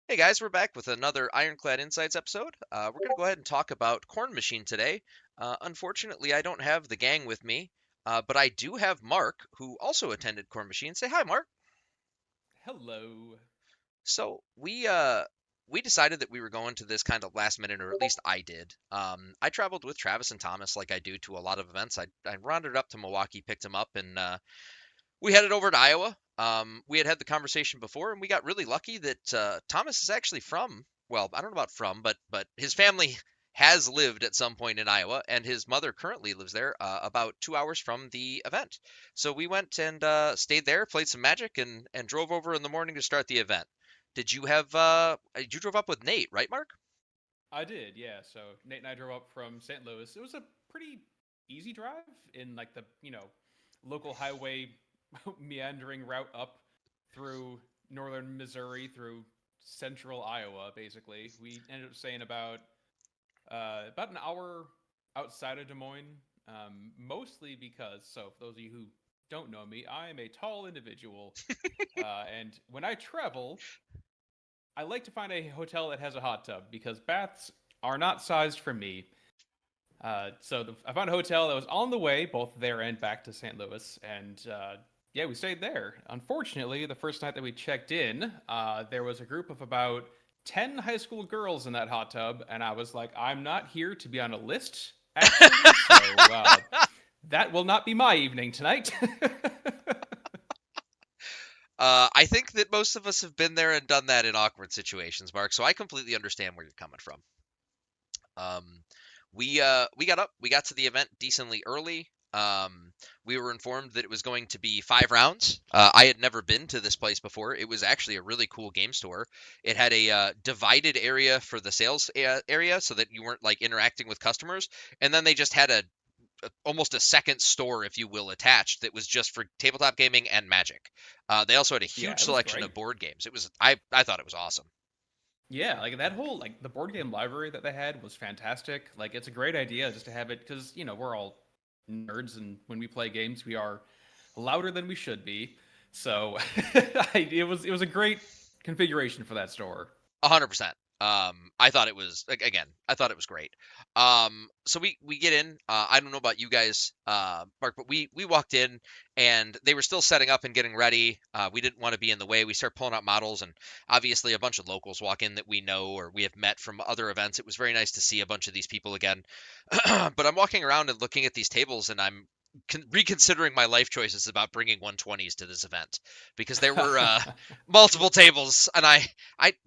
Hey guys, we're back with another Ironclad Insights episode. We're going to go ahead and talk about Cornmachine today. Unfortunately, I don't have the gang with me, but I do have Mark, who also attended Cornmachine. Say hi, Mark. Hello. So we decided that we were going to this kind of last minute, or at least I did. I traveled with Travis and Thomas, like I do to a lot of events. I rounded up to Milwaukee, picked them up, and we headed over to Iowa. We had the conversation before, and we got really lucky that Thomas is actually from. Well, I don't know about from, but his family has lived at some point in Iowa, and his mother currently lives there, about 2 hours from the event. So we went and stayed there, played some Magic, and drove over in the morning to start the event. Did you have? You drove up with Nate, right, Mark? I did, yeah. So Nate and I drove up from St. Louis. It was a pretty easy drive in like the, local highway meandering route up through northern Missouri through central Iowa, basically. We ended up staying about an hour outside of Des Moines, mostly because, so for those of you who don't know me, I am a tall individual, and when I travel, I like to find a hotel that has a hot tub because baths are not sized for me. I found a hotel that was on the way, both there and back to St. Louis, and yeah, we stayed there. Unfortunately, the first night that we checked in, there was a group of about 10 high school girls in that hot tub, and I was like, I'm not here to be on a list, actually, so that will not be my evening tonight. I think that most of us have been there and done that in awkward situations, Mark. So I completely understand where you're coming from. Um, we got up, we got to the event decently early. We were informed that it was going to be 5 rounds. I had never been to this place before. It was actually a really cool game store. It had a divided area for the sales area, so that you weren't like interacting with customers, and then they just had almost a second store, if you will, attached that was just for tabletop gaming and Magic. They also had a Yeah, huge it was selection great. of board games. I thought it was awesome. Yeah, like that whole like the board game library that they had was fantastic. Like it's a great idea just to have it because we're all nerds and when we play games we are louder than we should be. So it was a great configuration for that store. 100%. I thought it was again. I thought it was great. So we get in. I don't know about you guys, Mark, but we walked in and they were still setting up and getting ready. We didn't want to be in the way. We start pulling out models, and obviously a bunch of locals walk in that we know or we have met from other events. It was very nice to see a bunch of these people again. But I'm walking around and looking at these tables, and I'm reconsidering my life choices about bringing 120s to this event because there were multiple tables, and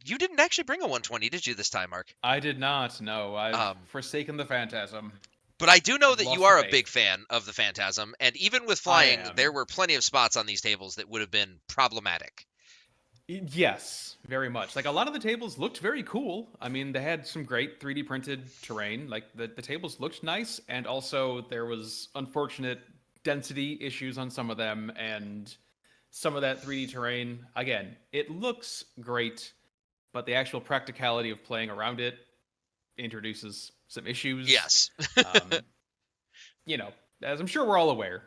you didn't actually bring a 120, did you, this time, Mark? I did not know. I've Um, forsaken the phantasm. but I do know I've that you lost the are a faith. big fan of the Phantasm, and even with I flying, there am. were plenty of spots on these tables that would have been problematic. Yes, very much. Like a lot of the tables looked very cool. I mean, they had some great 3D printed terrain. Like the tables looked nice, and also there was unfortunate density issues on some of them, and some of that 3D terrain. Again, it looks great, but the actual practicality of playing around it introduces some issues. Yes. Um, as I'm sure we're all aware,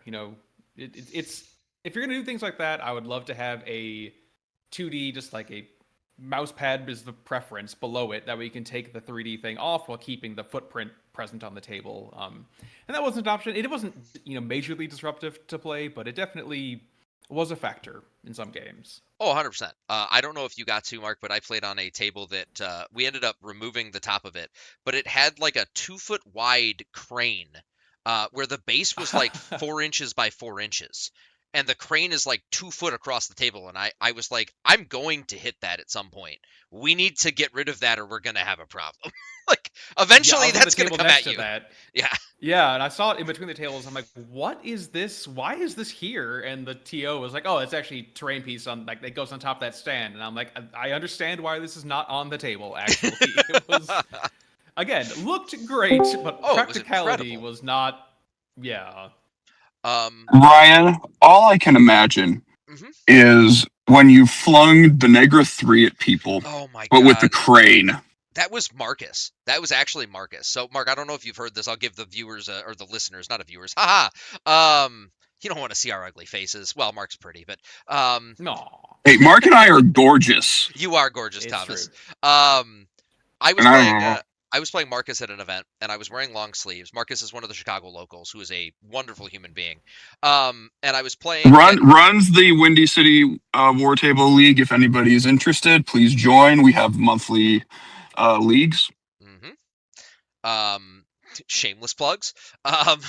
it's if you're gonna do things like that, I would love to have a 2D, just like a mouse pad is the preference below it. That way you can take the 3D thing off while keeping the footprint present on the table. And that wasn't an option. It wasn't, majorly disruptive to play, but it definitely was a factor in some games. Oh, 100%. I don't know if you got to, Mark, but I played on a table that we ended up removing the top of it, but it had like a 2 foot wide crane where the base was like 4 inches by 4 inches. And the crane is like 2 foot across the table. And I was like, I'm going to hit that at some point. We need to get rid of that or we're going to have a problem. Like, Yeah, I eventually was on the that's going to table come next at to you. that. Yeah. Yeah, and I saw it in between the tables. I'm like, what is this? Why is this here? And the TO was like, oh, it's actually terrain piece on like that goes on top of that stand. And I'm like, I understand why this is not on the table. Actually, it was again looked great, but Oh, it was practicality incredible. was not. Yeah, Um, Ryan, all I can imagine mhm. is when you flung the Negra 3 at people, Oh my but with the God. crane. That was Marcus. That was actually Marcus. So, Mark, I don't know if you've heard this. I'll give the viewers or the listeners, not the viewers. Haha. You don't want to see our ugly faces. Well, Mark's pretty, but No, Hey, Mark and I are gorgeous, you are gorgeous, it's true. Thomas. Um, I was and playing. I I was playing Marcus at an event, and I was wearing long sleeves. Marcus is one of the Chicago locals, who is a wonderful human being. And I was playing. runs the Windy City War Table League. If anybody is interested, please join. We have monthly leagues. Mhm. um Shameless plugs. um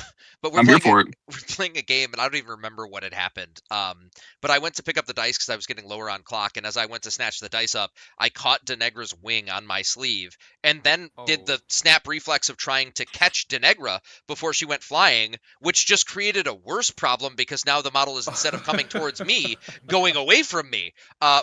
but I'm here for it. we're playing a game, and I don't even remember what had happened. But I went to pick up the dice because I was getting lower on clock, and as I went to snatch the dice up, I caught Denegra's wing on my sleeve, and then did Oh. the snap reflex of trying to catch Denegra before she went flying, which just created a worse problem because now the model is, instead of coming towards me, going away from me.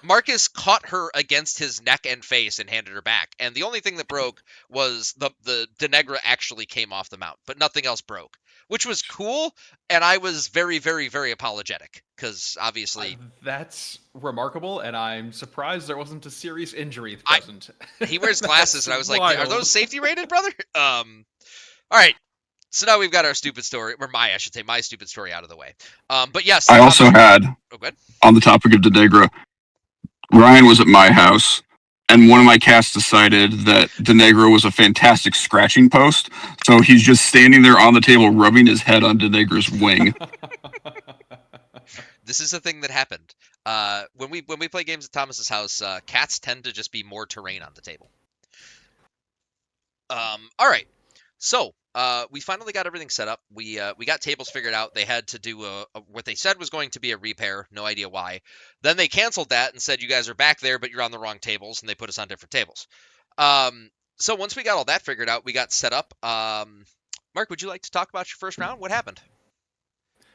Marcus caught her against his neck and face and handed her back, and the only thing that broke was the Denegra actually came off the mount, but nothing else broke, which was cool. And I was very, very, very apologetic because obviously That's remarkable, and I'm surprised there wasn't a serious injury I present. he wears glasses, That's and I was like, "Are wild. those safety rated, brother?" All right. So now we've got our stupid story, or I should say, my stupid story out of the way. But yes, I also Thomas. had, Oh, good. on the topic of Denegra, Ryan was at my house, and one of my cats decided that Denegra was a fantastic scratching post. So he's just standing there on the table, rubbing his head on Denegra's wing. This is a thing that happened. When we play games at Thomas's house, cats tend to just be more terrain on the table. All right. So, we finally got everything set up. We got tables figured out. They had to do what they said was going to be a repair. No idea why. Then they canceled that and said, "You guys are back there, but you're on the wrong tables," and they put us on different tables. So once we got all that figured out, we got set up. Mark, would you like to talk about your first round? What happened?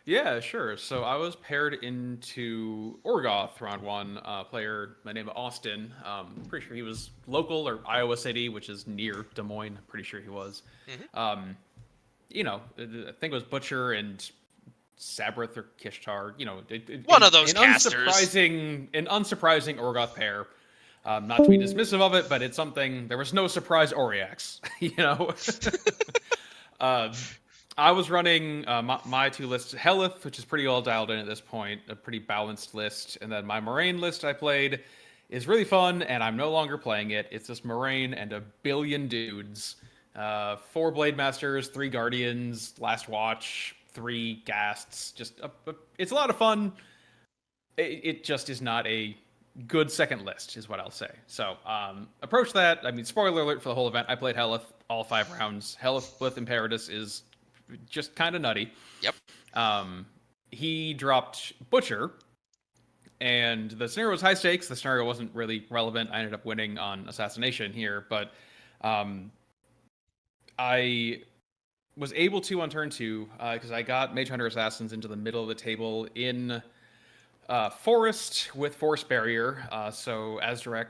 Yeah, sure. So I was paired into Orgoth round one. Player by the name of Austin. Pretty sure he was local or Iowa City, which is near Des Moines. Pretty sure he was. Mhm. I think it was Butcher and Sabrith or Kishtar. One of those an casters. an unsurprising Orgoth pair. Not to be dismissive of it, but it's something. There was no surprise Oriax. uh, I was running my two lists, Helith, which is pretty well dialed in at this point, a pretty balanced list, and then my Moraine list I played is really fun, and I'm no longer playing it. It's just Moraine and a billion dudes, 4 Blade Masters, 3 Guardians, Last Watch, 3 Ghasts. It's a lot of fun. It just is not a good second list, is what I'll say. So, approach that. I mean, spoiler alert for the whole event. I played Helith all 5 rounds. Helith with Imperatus is just kind of nutty. Yep. He dropped Butcher, and the scenario was high stakes. The scenario wasn't really relevant. I ended up winning on Assassination here, but I was able to on turn 2 because I got Mage Hunter Assassins into the middle of the table in Forest with Force Barrier. So Azdirek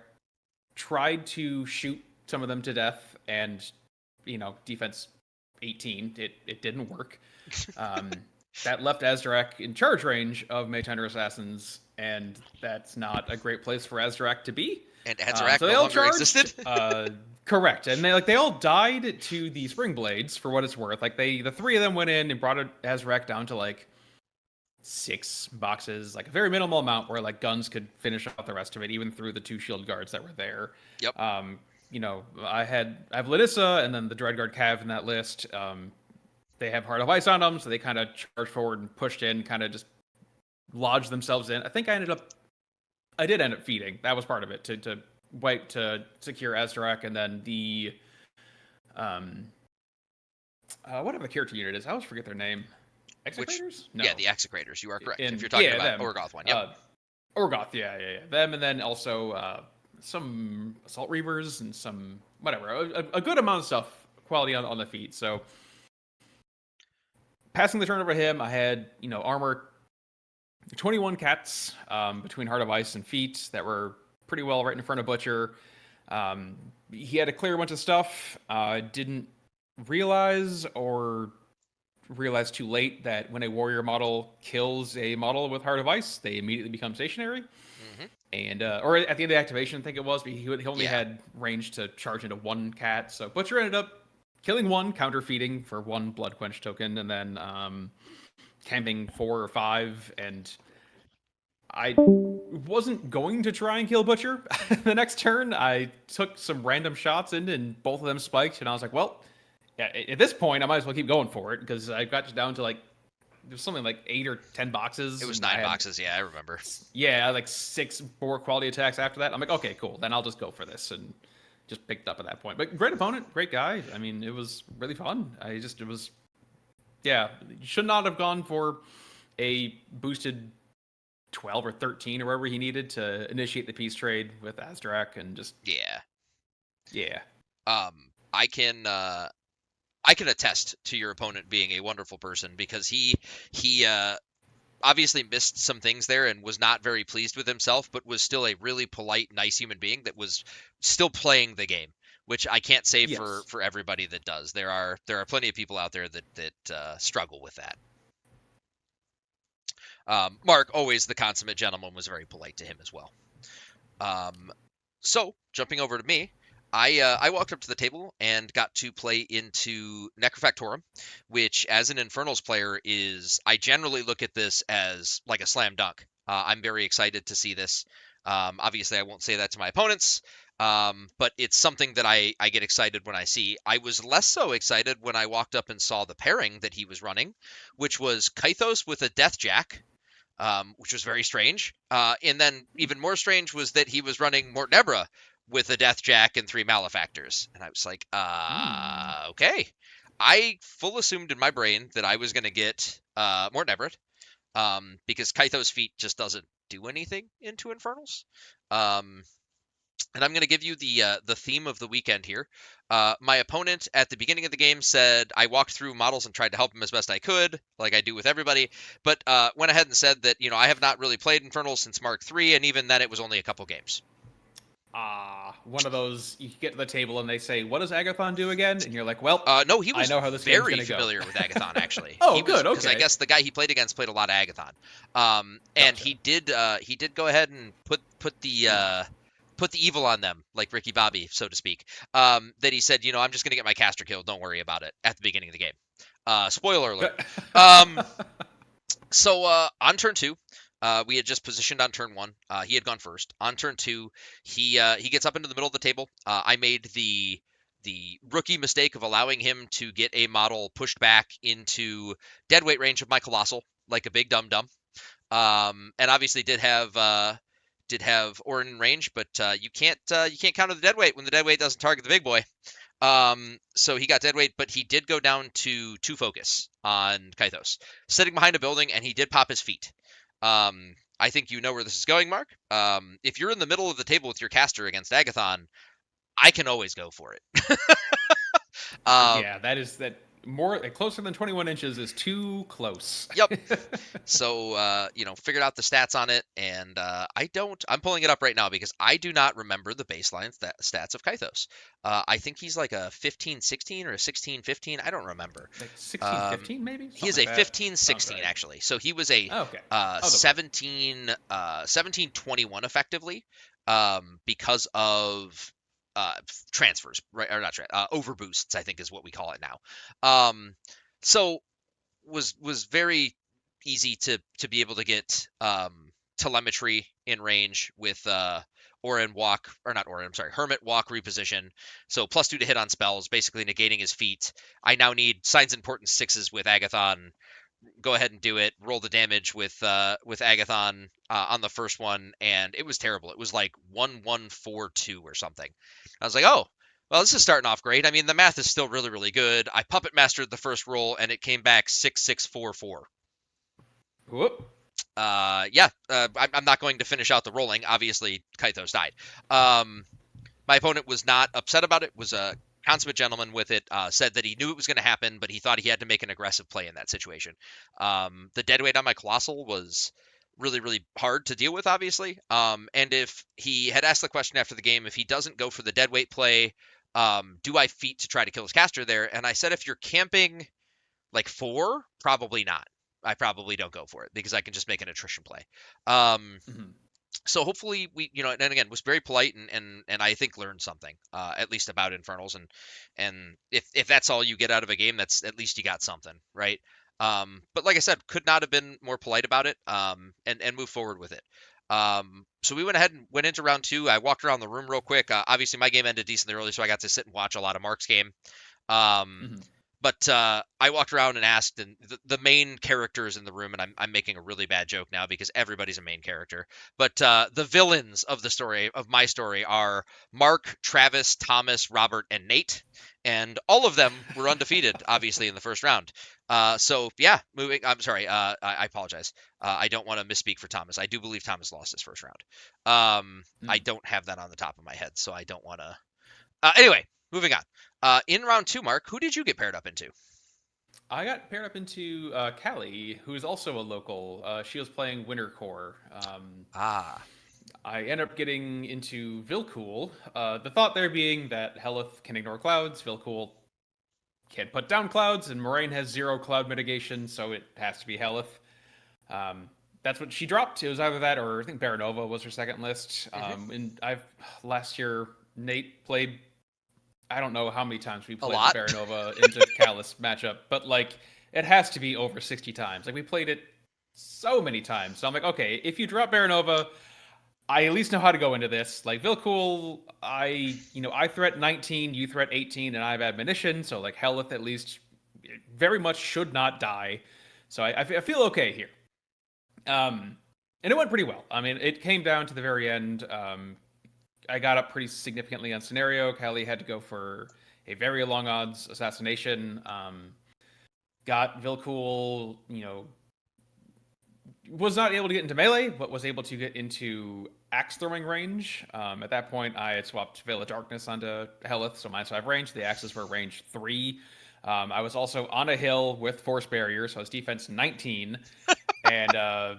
tried to shoot some of them to death, and defense 18. It didn't work. That left Azdirek in charge range of Mage Hunter Assassins, and that's not a great place for Azdirek to be. And Azrak So no they all longer charged. existed. Correct, and they all died to the Spring Blades for what it's worth. Like the 3 of them went in and brought Azrak down to like 6 boxes, like a very minimal amount where like guns could finish off the rest of it, even through the 2 shield guards that were there. Yep. I have Lidissa and then the Dreadguard Cav in that list. They have Heart of Ice on them, so they kind of charged forward and pushed in, kind of just lodged themselves in. I think I did end up feeding. That was part of it to wipe to secure Azdirek, and then the whatever the character unit is, I always forget their name. Execrators? No. Yeah, the Execrators. You are correct. If you're talking about them. Orgoth one, yep. Orgoth, yeah. Them, and then also some Assault Reavers and some whatever. A good amount of stuff, quality on the feet. So passing the turn over to him, I had armor 21 cats between Heart of Ice and feet that were pretty well right in front of Butcher. He had to clear a bunch of stuff. Didn't realize too late that when a warrior model kills a model with Heart of Ice, they immediately become stationary. Mm-hmm. And or at the end of the activation, I think it was, but he only had range to charge into 1 cat. So Butcher ended up killing 1, counter feeding for 1 Blood Quench token, and then camping 4 or 5, and I wasn't going to try and kill Butcher. The next turn, I took some random shots in, and both of them spiked, and I was like, well, yeah, at this point, I might as well keep going for it, because I got down to like, there's something like 8 or 10 boxes. It was and 9 boxes, yeah, I remember. Yeah, like 6 more quality attacks after that. I'm like, okay, cool, then I'll just go for this, and just picked up at that point. But great opponent, great guy. I mean, it was really fun. It was, yeah, you should not have gone for a boosted 12 or 13 or wherever he needed to initiate the peace trade with Azrak, and just Yeah. yeah. I can attest to your opponent being a wonderful person, because he obviously missed some things there and was not very pleased with himself, but was still a really polite, nice human being that was still playing the game, which I can't say Yes. for everybody that does. There are plenty of people out there that struggle with that. Mark, always the consummate gentleman, was very polite to him as well. So jumping over to me, I walked up to the table and got to play into Necrofactorum, which, as an Infernals player, I generally look at this as like a slam dunk. I'm very excited to see this. Obviously, I won't say that to my opponents, but it's something that I get excited when I see. I was less so excited when I walked up and saw the pairing that he was running, which was Kythos with a Deathjack, which was very strange. And then even more strange was that he was running Mortnebra with a Deathjack and 3 Malefactors. And I was like, okay. I full assumed in my brain that I was going to get Mortnebra, because Kythos feat just doesn't do anything into Infernals. And I'm going to give you the theme of the weekend here. My opponent at the beginning of the game said I walked through models and tried to help him as best I could, like I do with everybody, but went ahead and said that, I have not really played Infernals since Mark III, and even then it was only a couple games. One of those, you get to the table and they say, what does Agathon do again? And you're like, well, No, he was I know how this game's very gonna familiar go. with Agathon, actually. Oh, He was, good, because I okay. guess the guy he played against played a lot of Agathon. And Gotcha. he did go ahead and put the evil on them, like Ricky Bobby, so to speak. That he said, I'm just gonna get my caster killed, don't worry about it, at the beginning of the game. Spoiler alert. So on turn 2, we had just positioned on turn 1. He had gone first. On turn 2, he gets up into the middle of the table. I made the rookie mistake of allowing him to get a model pushed back into deadweight range of my Colossal, like a big dum dum. And obviously did have Orin in range, but you can't counter the deadweight when the deadweight doesn't target the big boy. So he got deadweight, but he did go down to 2 focus on Kythos, sitting behind a building, and he did pop his feet. I think you know where this is going, Mark. If you're in the middle of the table with your caster against Agathon, I can always go for it. Yeah, that more closer than 21 inches is too close. Yep. So, figured out the stats on it, and I'm pulling it up right now because I do not remember the baseline stats of Kythos. I think he's like a 15-16 or a 16-15. I don't remember. Like 16-15 maybe? He is Something a like that. 15-16 Sounds right. actually. So he was a Oh, okay. 17-21 effectively, because of transfers, right? Or not overboosts, I think is what we call it now. So was very easy to be able to get telemetry in range with Orin walk, or not Orin, I'm sorry, Hermit walk reposition. So +2 to hit on spells, basically negating his feat. I now need signs important 6s with Agathon. Go ahead and do it. Roll the damage with Agathon on the first one, and it was terrible. It was like 1142 or something. I was like, oh, well, this is starting off great. I mean, the math is still really, really good. I puppet mastered the first roll, and it came back 6644. Whoop. I'm not going to finish out the rolling. Obviously, Kythos died. My opponent was not upset about it. Was a consummate gentleman with it. Said that he knew it was going to happen, but he thought he had to make an aggressive play in that situation. The deadweight on my Colossal was really, really hard to deal with, obviously. And if he had asked the question after the game, if he doesn't go for the deadweight play, do I feat to try to kill his caster there? And I said, if you're camping like 4, probably not. I probably don't go for it because I can just make an attrition play. Mm-hmm. So hopefully we, and again, was very polite and I think learned something, at least about Infernals, and if that's all you get out of a game, that's at least you got something, right? But like I said, could not have been more polite about it, and move forward with it. So we went ahead and went into round 2. I walked around the room real quick. Obviously, my game ended decently early, so I got to sit and watch a lot of Mark's game. Um, Mhm. but I walked around and asked, and the main characters in the room, and I'm making a really bad joke now because everybody's a main character. But the villains of the story, of my story, are Mark, Travis, Thomas, Robert, and Nate. And all of them were undefeated, obviously, in the first round. So yeah, moving. I'm sorry. I apologize. I don't want to misspeak for Thomas. I do believe Thomas lost his first round. I Mm. don't have that on the top of my head, so I don't want to. Anyway, moving on. In round 2, Mark, who did you get paired up into? I got paired up into Callie, who's also a local. She was playing Winter Core. Ah, I ended up getting into Vilcool. The thought there being that Helith can ignore clouds, Vilcool can't put down clouds, and Moraine has 0 cloud mitigation, so it has to be Helith. That's what she dropped. It was either that or I think Baranova was her second list. hmm And last year Nate played. I don't know how many times we a played the lot. Baranova into Callus matchup, but like it has to be over 60 times. Like we played it so many times. So I'm like, okay, if you drop Baranova, I at least know how to go into this. Like Vilcool, I threat 19, you threat 18, and I have admonition, so like Helith at least very much should not die. So I feel okay here. And it went pretty well. I mean, it came down to the very end. I got up pretty significantly on scenario. Kelly had to go for a very long odds assassination. Got Vilcool, was not able to get into melee, but was able to get into axe throwing range. At that point, I had swapped Veil of Darkness onto Helith, so minus 5 range. The axes were range 3. I was also on a hill with force barrier, so I was defense 19. And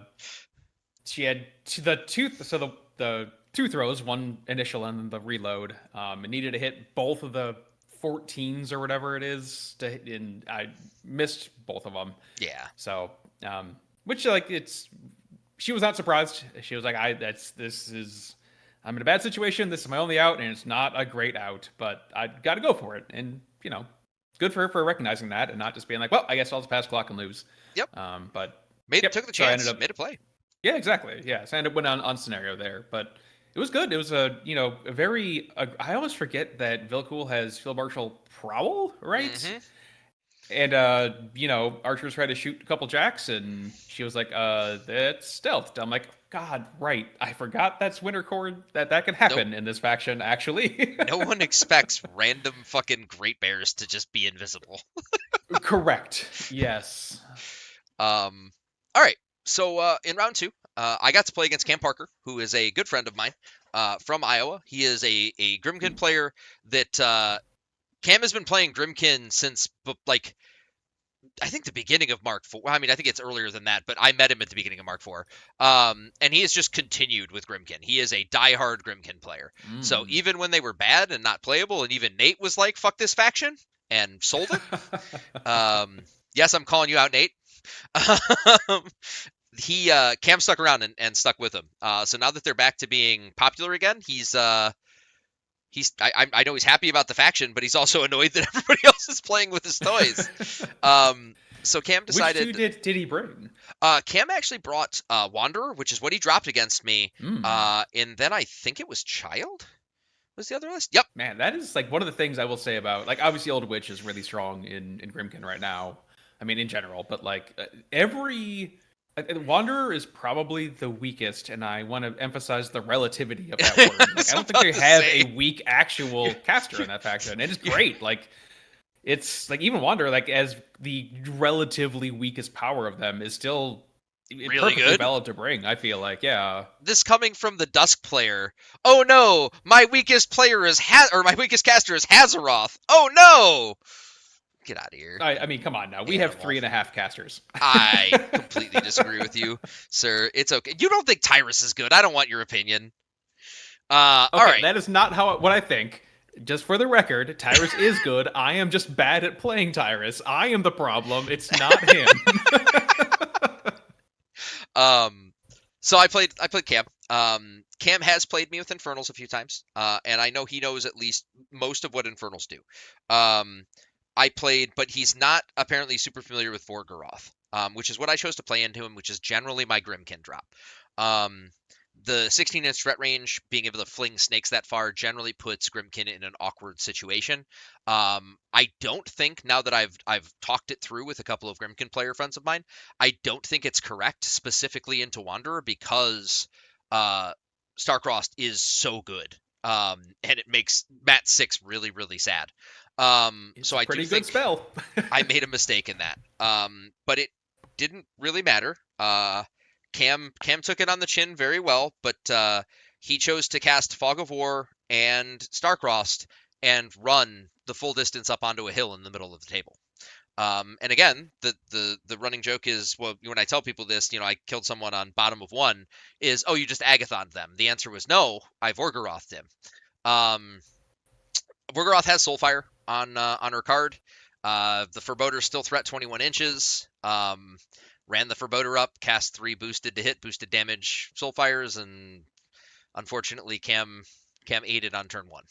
she had the two throws, one initial and then the reload. It needed to hit both of the 14s or whatever it is and I missed both of them. Yeah. So, which like she was not surprised. She was like, I'm in a bad situation. This is my only out, and it's not a great out, but I got to go for it. And good for her for recognizing that and not just being like, well, I guess I'll just pass clock and lose. Yep. But Made yep. took the So I ended chance. up Made a play. yeah, exactly. Yeah, so I ended up winning on scenario there, but it was good. It was a very. I always forget that Vilcool has Field Marshal Prowl, right? hmm And archers tried to shoot a couple jacks, and she was like, "That's stealthed." I'm like, "God, right? I forgot that's Winter Core. That can Nope. happen in this faction, actually." No one expects random fucking Great Bears to just be invisible. Correct. Yes. All right. So in round 2, I got to play against Cam Parker, who is a good friend of mine from Iowa. He is a Grimkin player that Cam has been playing Grimkin since like I think the beginning of Mark 4. I mean, I think it's earlier than that, but I met him at the beginning of Mark 4. And he has just continued with Grimkin. He is a diehard Grimkin player. So Mm. even when they were bad and not playable, and even Nate was like, "Fuck this faction," and sold it. Yes, I'm calling you out, Nate. He Cam stuck around and stuck with him. So now that they're back to being popular again, I know he's happy about the faction, but he's also annoyed that everybody else is playing with his toys. So Cam Which two decided. did he bring? Cam actually brought Wanderer, which is what he dropped against me. Mm. And then I think it was Child. Was the other list? Yep. Man, that is like one of the things I will say about like obviously Old Witch is really strong in Grimkin right now. I mean in general, but like every Wanderer is probably the weakest, and I want to emphasize the relativity of that word. Like I don't think they have a weak actual caster in that faction. It is great. Like it's like even Wanderer, like as the relatively weakest power of them, is still Really perfectly good. valid to bring. I feel like yeah. This coming from the Dusk player. Oh no, my weakest player is my weakest caster is Hazaroth. Oh no. Get out of here. I mean, come on now. We have 3.5 casters. I completely disagree with you, sir. It's okay. You don't think Tyrus is good. I don't want your opinion. All right. That is not what I think. Just for the record, Tyrus is good. I am just bad at playing Tyrus. I am the problem. It's not him. So I played Cam. Cam has played me with Infernals a few times. And I know he knows at least most of what Infernals do. I played, but he's not apparently super familiar with Vorgoroth, which is what I chose to play into him, which is generally my Grimkin drop. Um, the 16-inch threat range, being able to fling snakes that far, generally puts Grimkin in an awkward situation. I don't think, now that I've talked it through with a couple of Grimkin player friends of mine, I don't think it's correct specifically into Wanderer because Starcrossed is so good. And it makes Mat 6 really, really sad. It's So a I do pretty good think spell. I made a mistake in that. But it didn't really matter. Cam took it on the chin very well, but he chose to cast Fog of War and Starcrossed and run the full distance up onto a hill in the middle of the table. And again, the running joke is, well, when I tell people this, I killed someone on bottom of 1, is, oh, you just Agathoned them. The answer was no, I Vorgorothed him. Vorgoroth has Soulfire on her card. The Foreboders still threat 21 inches. Ran the Forebodar up, cast 3 boosted to hit, boosted damage Soulfires, and unfortunately Cam aided on turn 1.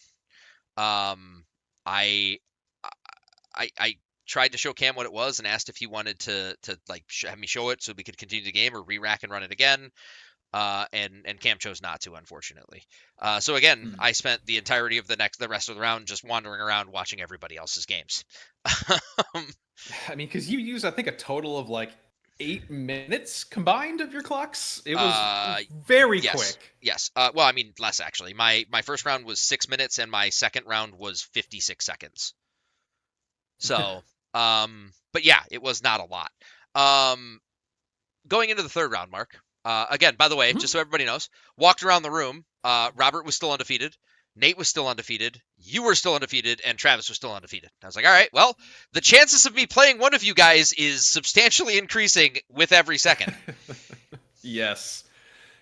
I I tried to show Cam what it was and asked if he wanted to like have me show it so we could continue the game or re-rack and run it again. And Cam chose not to, unfortunately. So again, I spent the entirety of the rest of the round just wandering around watching everybody else's games. I mean, because you used, I think, a total of like 8 minutes combined of your clocks. It was very yes, quick. yes. Well, I mean, less actually. My first round was 6 minutes, and my second round was 56 seconds. So, but yeah, it was not a lot. Going into the third round, Mark. Again, by the way, just so everybody knows, walked around the room. Robert was still undefeated. Nate was still undefeated. You were still undefeated, and Travis was still undefeated. I was like, all right, well, the chances of me playing one of you guys is substantially increasing with every second. Yes.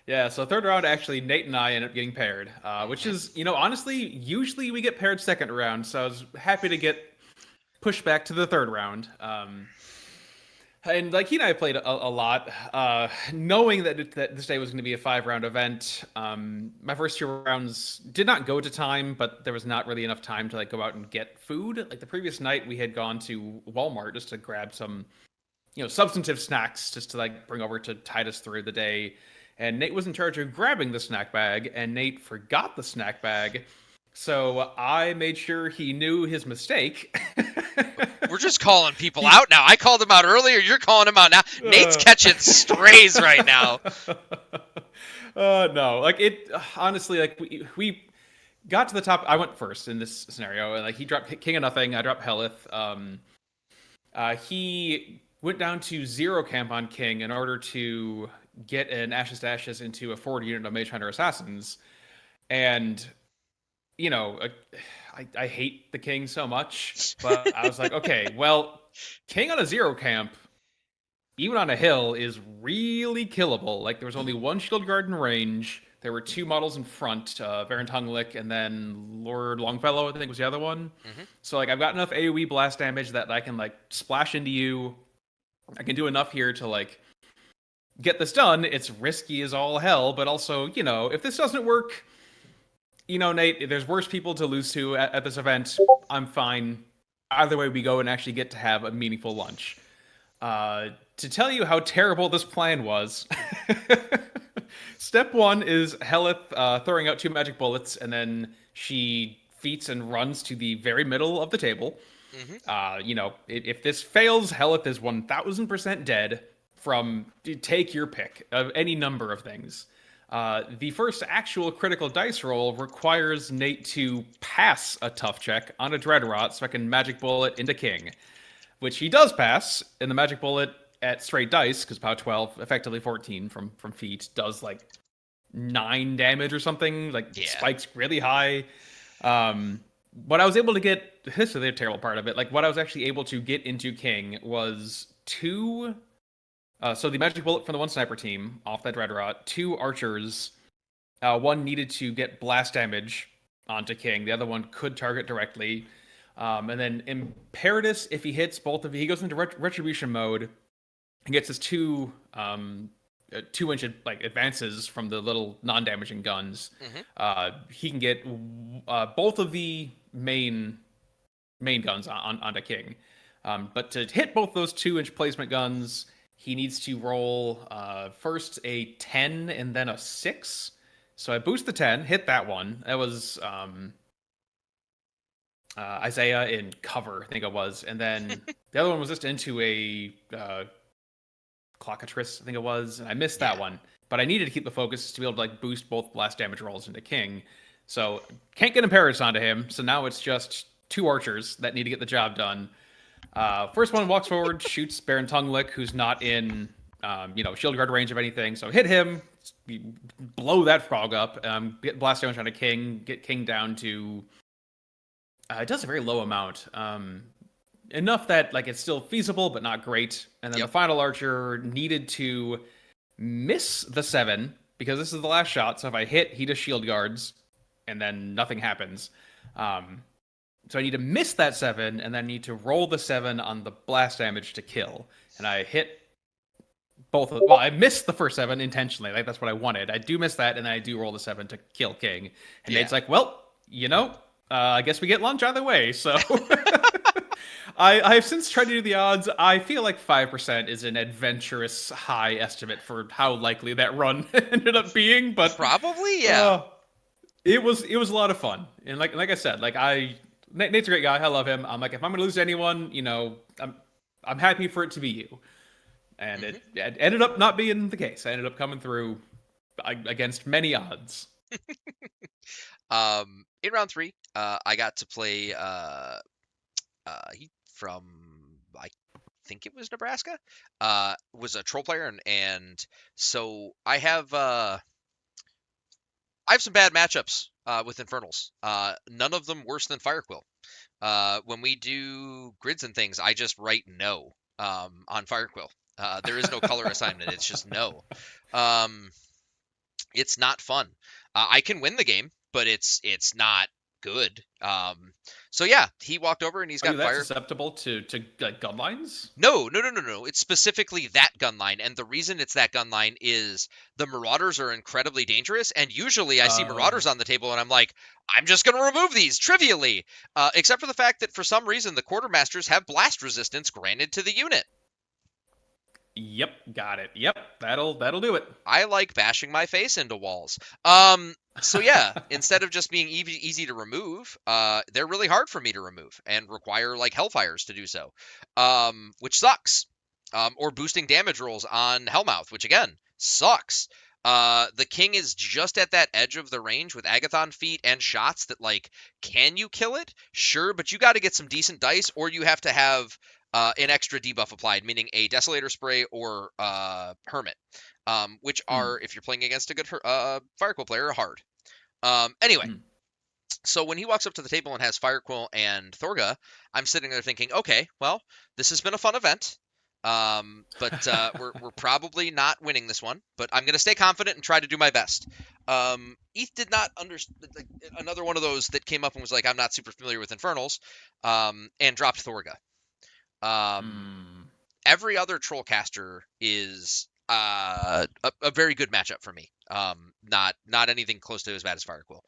Yeah, so third round, actually, Nate and I ended up getting paired, which is, honestly, usually we get paired second round, so I was happy to get pushed back to the third round. And like he and I played a lot, knowing that this day was going to be a 5-round event. My first 2 rounds did not go to time, but there was not really enough time to like go out and get food. Like the previous night, we had gone to Walmart just to grab some, substantive snacks just to like bring over to tide us through the day. And Nate was in charge of grabbing the snack bag, and Nate forgot the snack bag. So I made sure he knew his mistake. We're just calling people out now. I called him out earlier. You're calling him out now. Nate's catching strays right now. No, like it. Honestly, like we got to the top. I went first in this scenario, and like he dropped King of Nothing. I dropped Helith. He went down to 0 camp on King in order to get an Ashes to Ashes into a 40 unit of Mage Hunter Assassins, and I hate the King so much, but I was like, okay, well, King on a 0 camp, even on a hill, is really killable. Like, there was only 1 shield guard in range. There were 2 models in front, Baron Tunglik, and then Lord Longfellow, I think was the other one. So, like, I've got enough AoE blast damage that I can, like, splash into you. I can do enough here to, like, get this done. It's risky as all hell, but also, if this doesn't work, Nate, there's worse people to lose to at this event. I'm fine. Either way we go and actually get to have a meaningful lunch. To tell you how terrible this plan was, step 1 is Helith throwing out 2 magic bullets, and then she feats and runs to the very middle of the table. If this fails, Helith is 1000% dead from, take your pick of any number of things. The first actual critical dice roll requires Nate to pass a tough check on a Dreadrot so I can Magic Bullet into King, which he does pass, and the Magic Bullet at straight dice, because POW 12, effectively 14 from feet, does like 9 damage or something, spikes really high. What I was able to get, this is the terrible part of it, like what I was actually able to get into King was 2... so the Magic Bullet from the 1 sniper team off that Dreadrot, 2 archers. One needed to get blast damage onto King. The other one could target directly. And then Imperatus, if he hits both of you, he goes into retribution mode and gets his 2-inch advances from the little non-damaging guns. He can get both of the main main guns onto King. But to hit both those 2-inch placement guns, he needs to roll first a 10 and then a 6. So I boost the 10, hit that one. That was Isaiah in cover, I think it was. And then the other one was just into a Clockatrice, I think it was. And I missed that one. But I needed to keep the focus to be able to like boost both blast damage rolls into King. So can't get Imperatus onto him. So now it's just 2 archers that need to get the job done. First one walks forward, shoots Baron Tonguelick, who's not in, shield guard range of anything. So hit him, blow that frog up, get blast damage on a King, get King down to. It does a very low amount, enough that like it's still feasible but not great. And then the final archer needed to miss the 7 because this is the last shot. So if I hit, he just shield guards, and then nothing happens. So I need to miss that 7, and then need to roll the 7 on the blast damage to kill. And I hit both of them. Well, I missed the first 7 intentionally. Like, that's what I wanted. I do miss that, and then I do roll the 7 to kill King. And Nate's like, well, I guess we get lunch either way. So I have since tried to do the odds. I feel like 5% is an adventurous high estimate for how likely that run ended up being. But probably, yeah. It was a lot of fun. And like I said, Nate's a great guy. I love him. I'm like, if I'm gonna lose to anyone, I'm happy for it to be you. And it ended up not being the case. I ended up coming through against many odds. In round 3, I got to play he from, I think it was Nebraska. Was a troll player, and so I have some bad matchups with Infernals. None of them worse than Firequill. When we do grids and things, I just write no on Firequill. There is no color assignment. It's just no. It's not fun. I can win the game, but it's not good. So yeah, he walked over and he's got fire. Susceptible to gun lines? No. It's specifically that gun line, and the reason it's that gun line is the Marauders are incredibly dangerous, and usually I see Marauders on the table, and I'm like, I'm just going to remove these trivially, except for the fact that for some reason the Quartermasters have blast resistance granted to the unit. Yep, got it. Yep, that'll do it. I like bashing my face into walls. So yeah, instead of just being easy to remove, they're really hard for me to remove and require like Hellfires to do so, which sucks. Or boosting damage rolls on Hellmouth, which again sucks. The King is just at that edge of the range with Agathon feet and shots that like, can you kill it? Sure, but you got to get some decent dice, or you have to have an extra debuff applied, meaning a Desolator Spray or Hermit, which are, if you're playing against a good Firequill player, hard. Anyway, so when he walks up to the table and has Firequill and Thorga, I'm sitting there thinking, okay, well, this has been a fun event, but we're probably not winning this one, but I'm going to stay confident and try to do my best. Eth did not understand, like, another one of those that came up and was like, I'm not super familiar with Infernals, and dropped Thorga. Every other Trollcaster is a very good matchup for me. Not anything close to as bad as Firequill.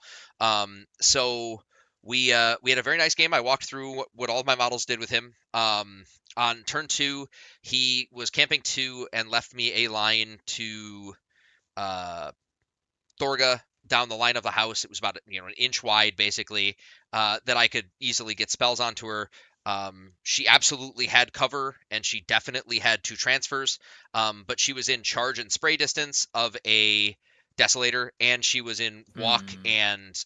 So we had a very nice game. I walked through what all of my models did with him. On turn 2, he was camping 2 and left me a line to Thorga down the line of the house. It was about an inch wide, basically, that I could easily get spells onto her. She absolutely had cover, and she definitely had 2 transfers, but she was in charge and spray distance of a Desolator, and she was in walk and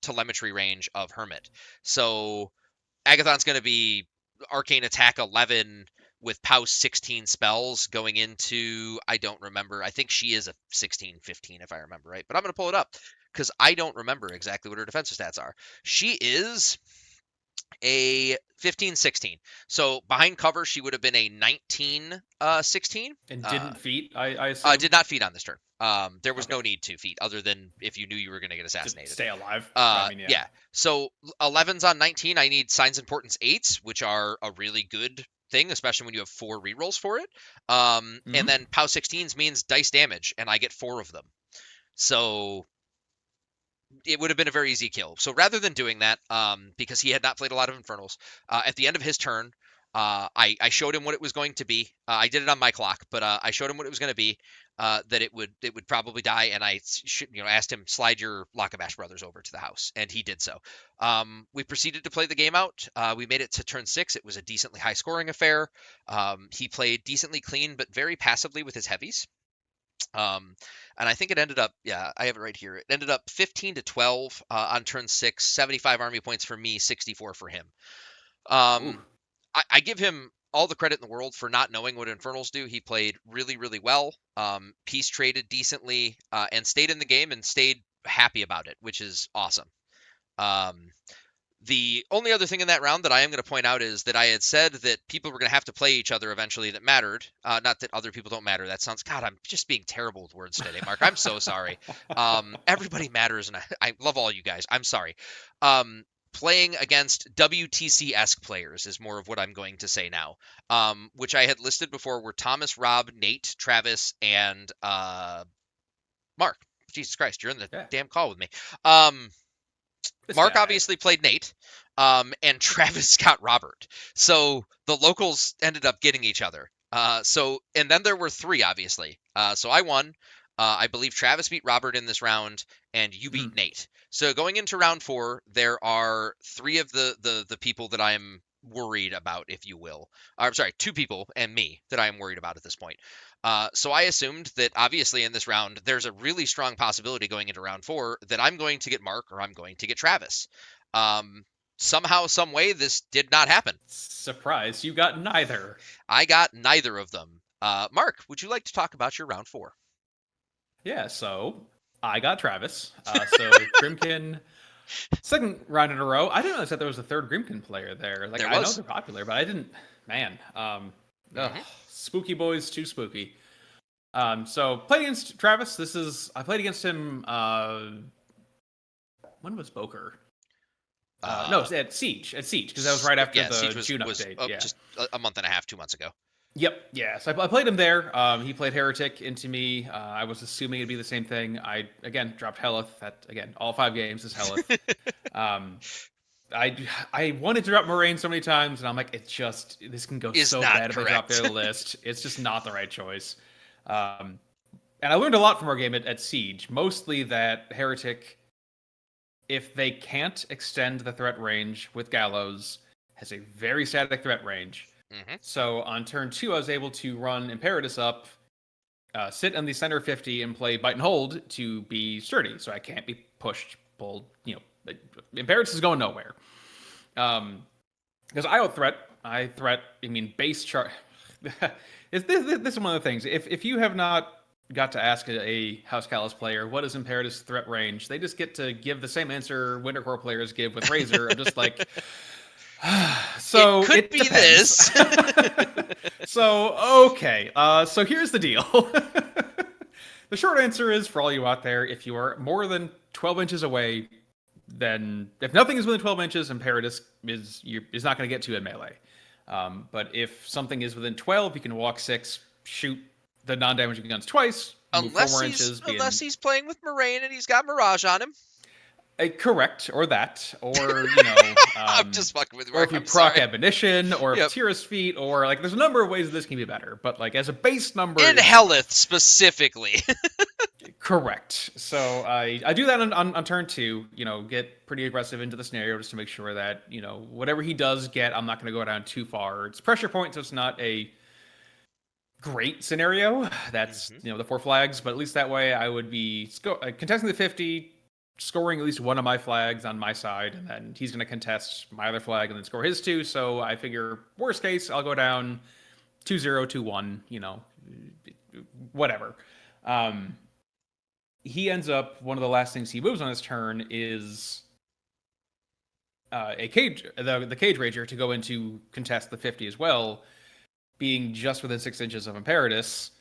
telemetry range of Hermit. So Agathon's going to be Arcane Attack 11 with Pouse 16 spells going into, I don't remember, I think she is a 16-15 if I remember right, but I'm going to pull it up because I don't remember exactly what her defensive stats are. She is a 15-16. So behind cover, she would have been a 19-16. And didn't feat, I assume? Did not feat on this turn. There was no need to feat other than if you knew you were going to get assassinated. Just stay alive. Yeah. So 11s on 19, I need Signs and Portents 8s, which are a really good thing, especially when you have 4 rerolls for it. And then POW 16s means dice damage, and I get 4 of them. So it would have been a very easy kill. So rather than doing that, because he had not played a lot of Infernals, at the end of his turn, I showed him what it was going to be. I did it on my clock, but I showed him what it was going to be. That it would probably die, and I asked him, slide your Lakabash brothers over to the house, and he did so. We proceeded to play the game out. We made it to turn 6. It was a decently high scoring affair. He played decently clean, but very passively with his heavies. And I think it ended up, yeah, I have it right here. It ended up 15-12 on turn 6, 75 army points for me, 64 for him. I give him all the credit in the world for not knowing what Infernals do. He played really, really well. Peace traded decently, and stayed in the game and stayed happy about it, which is awesome. The only other thing in that round that I am going to point out is that I had said that people were going to have to play each other eventually that mattered. Not that other people don't matter. That sounds, God, I'm just being terrible with words today, Mark. I'm so sorry. Everybody matters, and I love all you guys. I'm sorry. Playing against WTC-esque players is more of what I'm going to say now, which I had listed before were Thomas, Rob, Nate, Travis, and Mark. Jesus Christ, you're in the damn call with me. Mark obviously played Nate, and Travis got Robert. So the locals ended up getting each other. And then there were 3, obviously. So I won. I believe Travis beat Robert in this round, and you beat Nate. So going into round 4, there are 3 of the people that I'm worried about, if you will. I'm sorry, 2 people and me that I am worried about at this point. So I assumed that obviously in this round, there's a really strong possibility going into round 4 that I'm going to get Mark or I'm going to get Travis. Somehow, some way, this did not happen. Surprise, you got neither. I got neither of them. Mark, would you like to talk about your round 4? Yeah, so I got Travis. So Grimkin, second round in a row. I didn't know that there was a third Grimkin player there. Like, I know they're popular, but I didn't. Man, spooky boys, too spooky. So played against Travis. I played against him. When was Boker? No, at Siege, because that was right after the June update. Just a month and a half, 2 months ago. Yep, yeah. So I played him there. He played Heretic into me. I was assuming it'd be the same thing. I, again, dropped Helith. That, again, all 5 games is Helith. I wanted to drop Moraine so many times, and I'm like, this can go so bad if I drop the list. It's just not the right choice. And I learned a lot from our game at Siege. Mostly that Heretic, if they can't extend the threat range with Gallows, has a very static threat range. So on turn 2, I was able to run Imperatus up, sit on the center 50, and play Bite and Hold to be sturdy, so I can't be pushed, pulled. Imperatus is going nowhere. Because I out-threat. Base chart. This is one of the things. If you have not got to ask a House Callus player, what is Imperatus threat range, they just get to give the same answer Wintercore players give with Razor. I'm just like... So it could be this. So, okay. So here's the deal. The short answer is, for all you out there, if you are more than 12 inches away, then if nothing is within 12 inches, Imperatus is not going to get to you in melee. But if something is within 12, you can walk 6, shoot the non-damaging guns twice, unless he's playing with Moraine and he's got Mirage on him. Correct, or that, or I'm just fucking with you. Or if you proc Admonition, or Tyrus Feet, or there's a number of ways this can be better. But as a base number, in Helith specifically. Correct. So I do that on turn 2. Get pretty aggressive into the scenario just to make sure that whatever he does get, I'm not going to go down too far. It's pressure point, so it's not a great scenario. That's the 4 flags, but at least that way I would be contesting the 50. Scoring at least one of my flags on my side, and then he's going to contest my other flag and then score his 2. So I figure, worst case, I'll go down 2-0, 2-1, whatever. He ends up, one of the last things he moves on his turn is a cage, the Cage Rager, to go into contest the 50 as well, being just within 6 inches of Imperatus,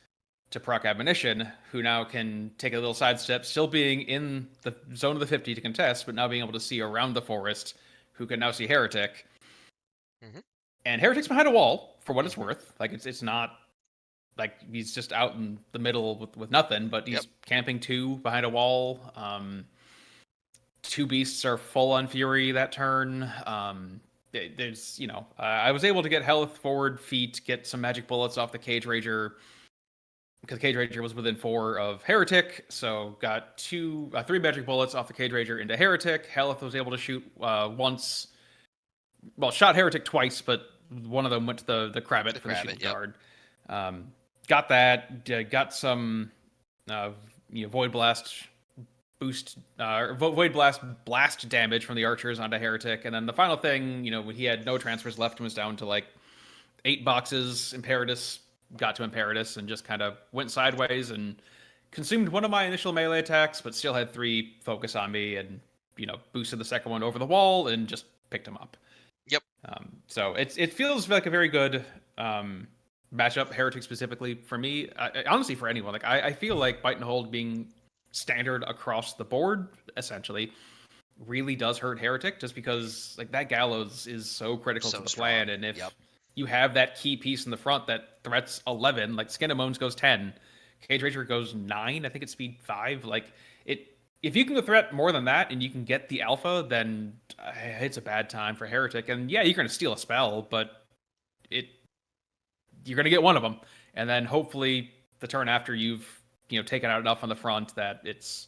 to proc Admonition, who now can take a little sidestep, still being in the zone of the 50 to contest, but now being able to see around the forest, who can now see Heretic. And Heretic's behind a wall, for what it's worth. It's not like he's just out in the middle with nothing, but he's camping 2 behind a wall. 2 beasts are full on fury that turn. There's, I was able to get health, forward, feet, get some magic bullets off the Cage Rager because Cage Rager was within 4 of Heretic, so got 3 magic bullets off the Cage Rager into Heretic. Health was able to shoot once. Well, shot Heretic twice, but one of them went to the Crabbit for the shield guard. Got that. Got some Void Blast boost, Void blast damage from the archers onto Heretic, and then the final thing, when he had no transfers left and was down to like 8 boxes, Imperatus got to Imperatus and just kind of went sideways and consumed one of my initial melee attacks, but still had 3 focus on me and boosted the second one over the wall and just picked him up. Yep. So it feels like a very good matchup, Heretic specifically for me. Honestly, for anyone, like I feel like Bite and Hold being standard across the board essentially really does hurt Heretic, just because like that Gallows is so critical to the plan, and if you have that key piece in the front that threats 11, like Skin and Bones goes 10, Cage Rager goes 9, I think it's speed 5, like it. If you can threat more than that and you can get the alpha, then it's a bad time for Heretic. And yeah, you're going to steal a spell, but you're going to get one of them, and then hopefully the turn after you've taken out enough on the front that it's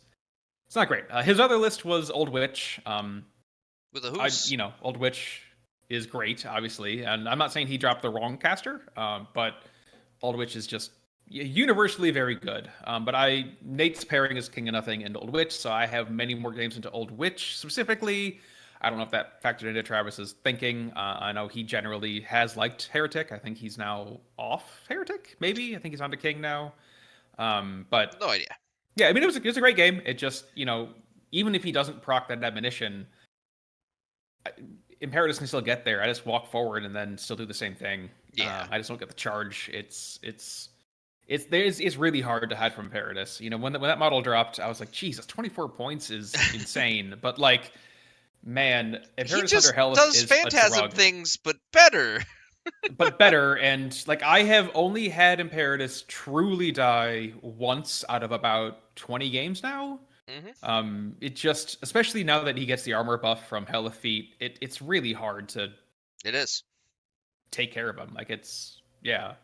not great. His other list was Old Witch. With a Hoos. Old Witch is great, obviously, and I'm not saying he dropped the wrong caster, but Old Witch is just universally very good. But Nate's pairing is King of Nothing and Old Witch, so I have many more games into Old Witch specifically. I don't know if that factored into Travis's thinking. I know he generally has liked Heretic. I think he's now off Heretic, maybe. I think he's on to King now. But no idea. Yeah, I mean, it was a great game. It just, even if he doesn't proc that admonition, Imperatus can still get there. I just walk forward and then still do the same thing. Yeah. I just don't get the charge. It's really hard to hide from Imperatus. When that model dropped, I was like, Jesus, 24 points is insane. But like, man, Imperatus under health does is Phantasm a drug. things, but better. But better, and like I have only had Imperatus truly die once out of about 20 games now. Mm-hmm. It just, especially now that he gets the armor buff from Hell of Feet, it's really hard to. It is. Take care of him. Like yeah.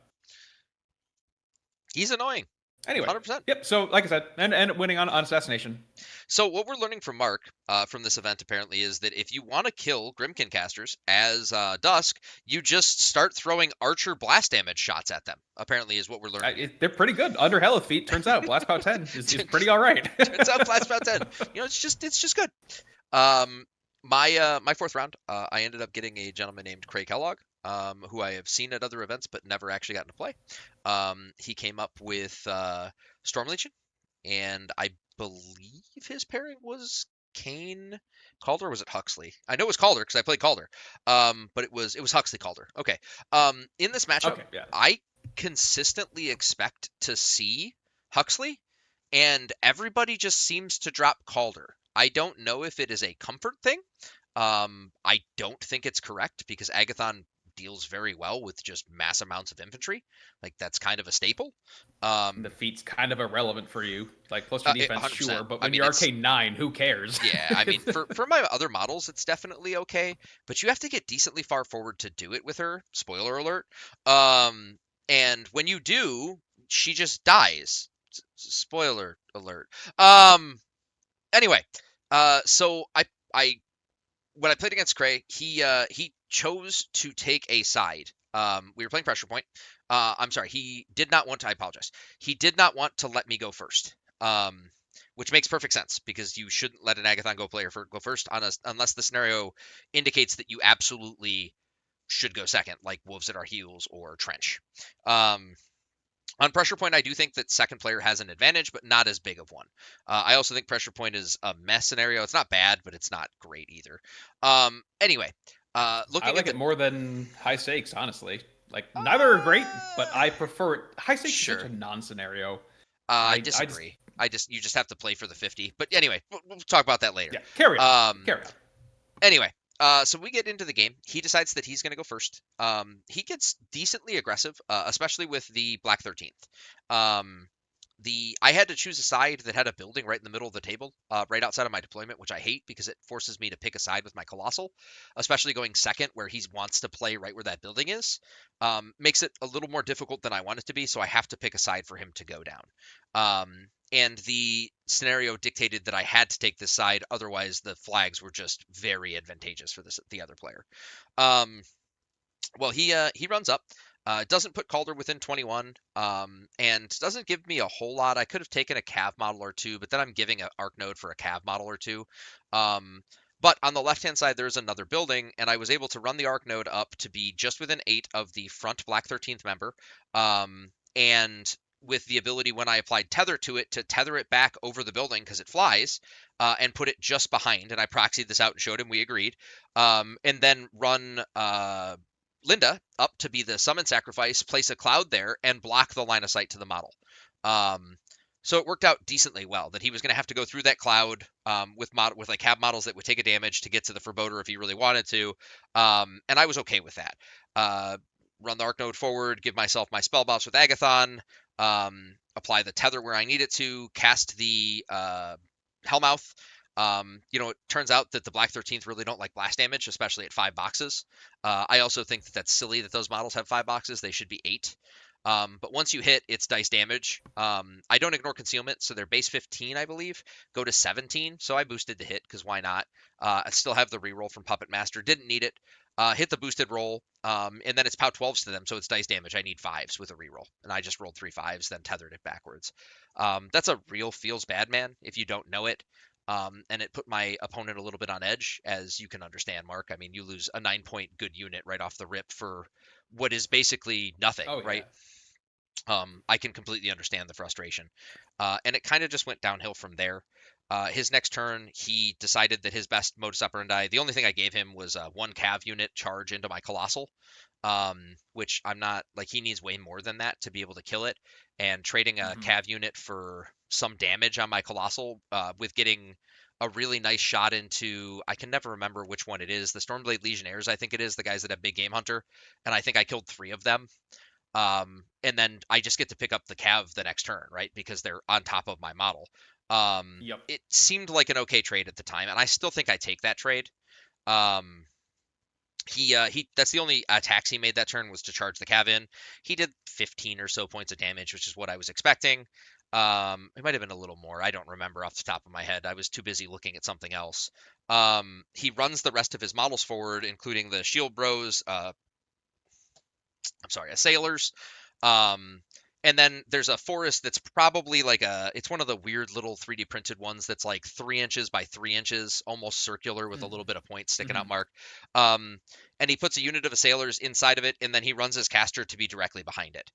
He's annoying. Anyway, 100%. Yep. So, like I said, and winning on Assassination. So what we're learning from Mark from this event apparently is that if you want to kill Grimkin casters as Dusk, you just start throwing Archer blast damage shots at them. Apparently, is what we're learning. They're pretty good under Hell of Feet. Turns out Blast Pow 10 is pretty all right. Turns out Blast Pow 10. It's just good. My fourth round, I ended up getting a gentleman named Craig Kellogg, who I have seen at other events but never actually gotten to play. He came up with Storm Legion, and I believe his pairing was Kane Calder, or was it Huxley? I know it was Calder because I played Calder, but it was Huxley Calder. Okay. In this matchup, okay, yeah. I consistently expect to see Huxley, and everybody just seems to drop Calder. I don't know if it is a comfort thing. I don't think it's correct because Agathon deals very well with just mass amounts of infantry. Like that's kind of a staple. The feat's kind of irrelevant for you. Like plus 2 defense, 100%. sure, but when you're Arcane 9, who cares? Yeah, I mean, for my other models, it's definitely okay, but you have to get decently far forward to do it with her. Spoiler alert. And when you do, she just dies. Spoiler alert. Anyway, so I when I played against Cray, he chose to take a side. We were playing Pressure Point. I'm sorry, he did not want to. I apologize. He did not want to let me go first. Which makes perfect sense because you shouldn't let an Agathon go first unless the scenario indicates that you absolutely should go second, like Wolves at Our Heels or Trench. On Pressure Point, I do think that second player has an advantage, but not as big of one. I also think Pressure Point is a mess scenario. It's not bad, but it's not great either. Anyway, looking I like it more than High Stakes, honestly. Like, neither are great, but I prefer it. High Stakes is such a non-scenario. I disagree. You just have to play for the 50. But anyway, we'll talk about that later. Yeah, carry on. Anyway, so we get into the game. He decides that he's going to go first. He gets decently aggressive, especially with the Black 13th. I had to choose a side that had a building right in the middle of the table, right outside of my deployment, which I hate because it forces me to pick a side with my Colossal, especially going second where he wants to play right where that building is. Makes it a little more difficult than I want it to be, so I have to pick a side for him to go down. And the scenario dictated that I had to take this side, otherwise the flags were just very advantageous for the other player. Well, he runs up, doesn't put Calder within 21, and doesn't give me a whole lot. I could have taken a Cav model or two, but then I'm giving an Arc Node for a Cav model or two. But on the left-hand side, there's another building, and I was able to run the Arc Node up to be just within 8 of the front Black 13th member, and with the ability when I applied tether to it to tether it back over the building because it flies, and put it just behind. And I proxied this out and showed him we agreed, and then run Linda up to be the summon sacrifice, place a cloud there, and block the line of sight to the model. So it worked out decently well that he was going to have to go through that cloud with like Cav models that would take a damage to get to the Forebodar if he really wanted to, and I was okay with that. Run the Arc Node forward, give myself my spell bots with Agathon, apply the tether where I need it to, cast the Hellmouth. It turns out that the Black 13th really don't like blast damage, especially at 5 boxes. I also think that that's silly that those models have 5 boxes. They should be 8. But once you hit, it's dice damage. I don't ignore concealment, so their base 15, I believe, go to 17. So I boosted the hit because why not? I still have the reroll from Puppet Master. Didn't need it. Hit the boosted roll, and then it's POW 12s to them, so it's dice damage. I need 5s with a reroll, and I just rolled 3 5s, then tethered it backwards. That's a real feels bad, man, if you don't know it. And it put my opponent a little bit on edge, as you can understand, Mark. I mean, you lose a 9-point good unit right off the rip for what is basically nothing, Oh, yeah. right? I can completely understand the frustration. And it kind of just went downhill from there. His next turn, he decided that his best modus operandi, the only thing I gave him was 1 Cav unit charge into my Colossal, which I'm not, like, he needs way more than that to be able to kill it. And trading a Cav unit for some damage on my Colossal with getting a really nice shot into, I can never remember which one it is, the Stormblade Legionnaires, I think it is, the guys that have Big Game Hunter. And I think I killed 3 of them. And then I just get to pick up the Cav the next turn, right? Because they're on top of my model. Yep. It seemed like an okay trade at the time, and I still think I take that trade. He that's the only attacks he made that turn was to charge the Cav in. He did 15 or so points of damage, which is what I was expecting. It might have been a little more. I don't remember off the top of my head. I was too busy looking at something else. He runs the rest of his models forward, including the Shield Bros, Assailers. And then there's a forest that's probably like it's one of the weird little 3D printed ones that's like 3 inches by 3 inches, almost circular with a little bit of point sticking out, Mark. And he puts a unit of Assailers inside of it, and then he runs his caster to be directly behind it.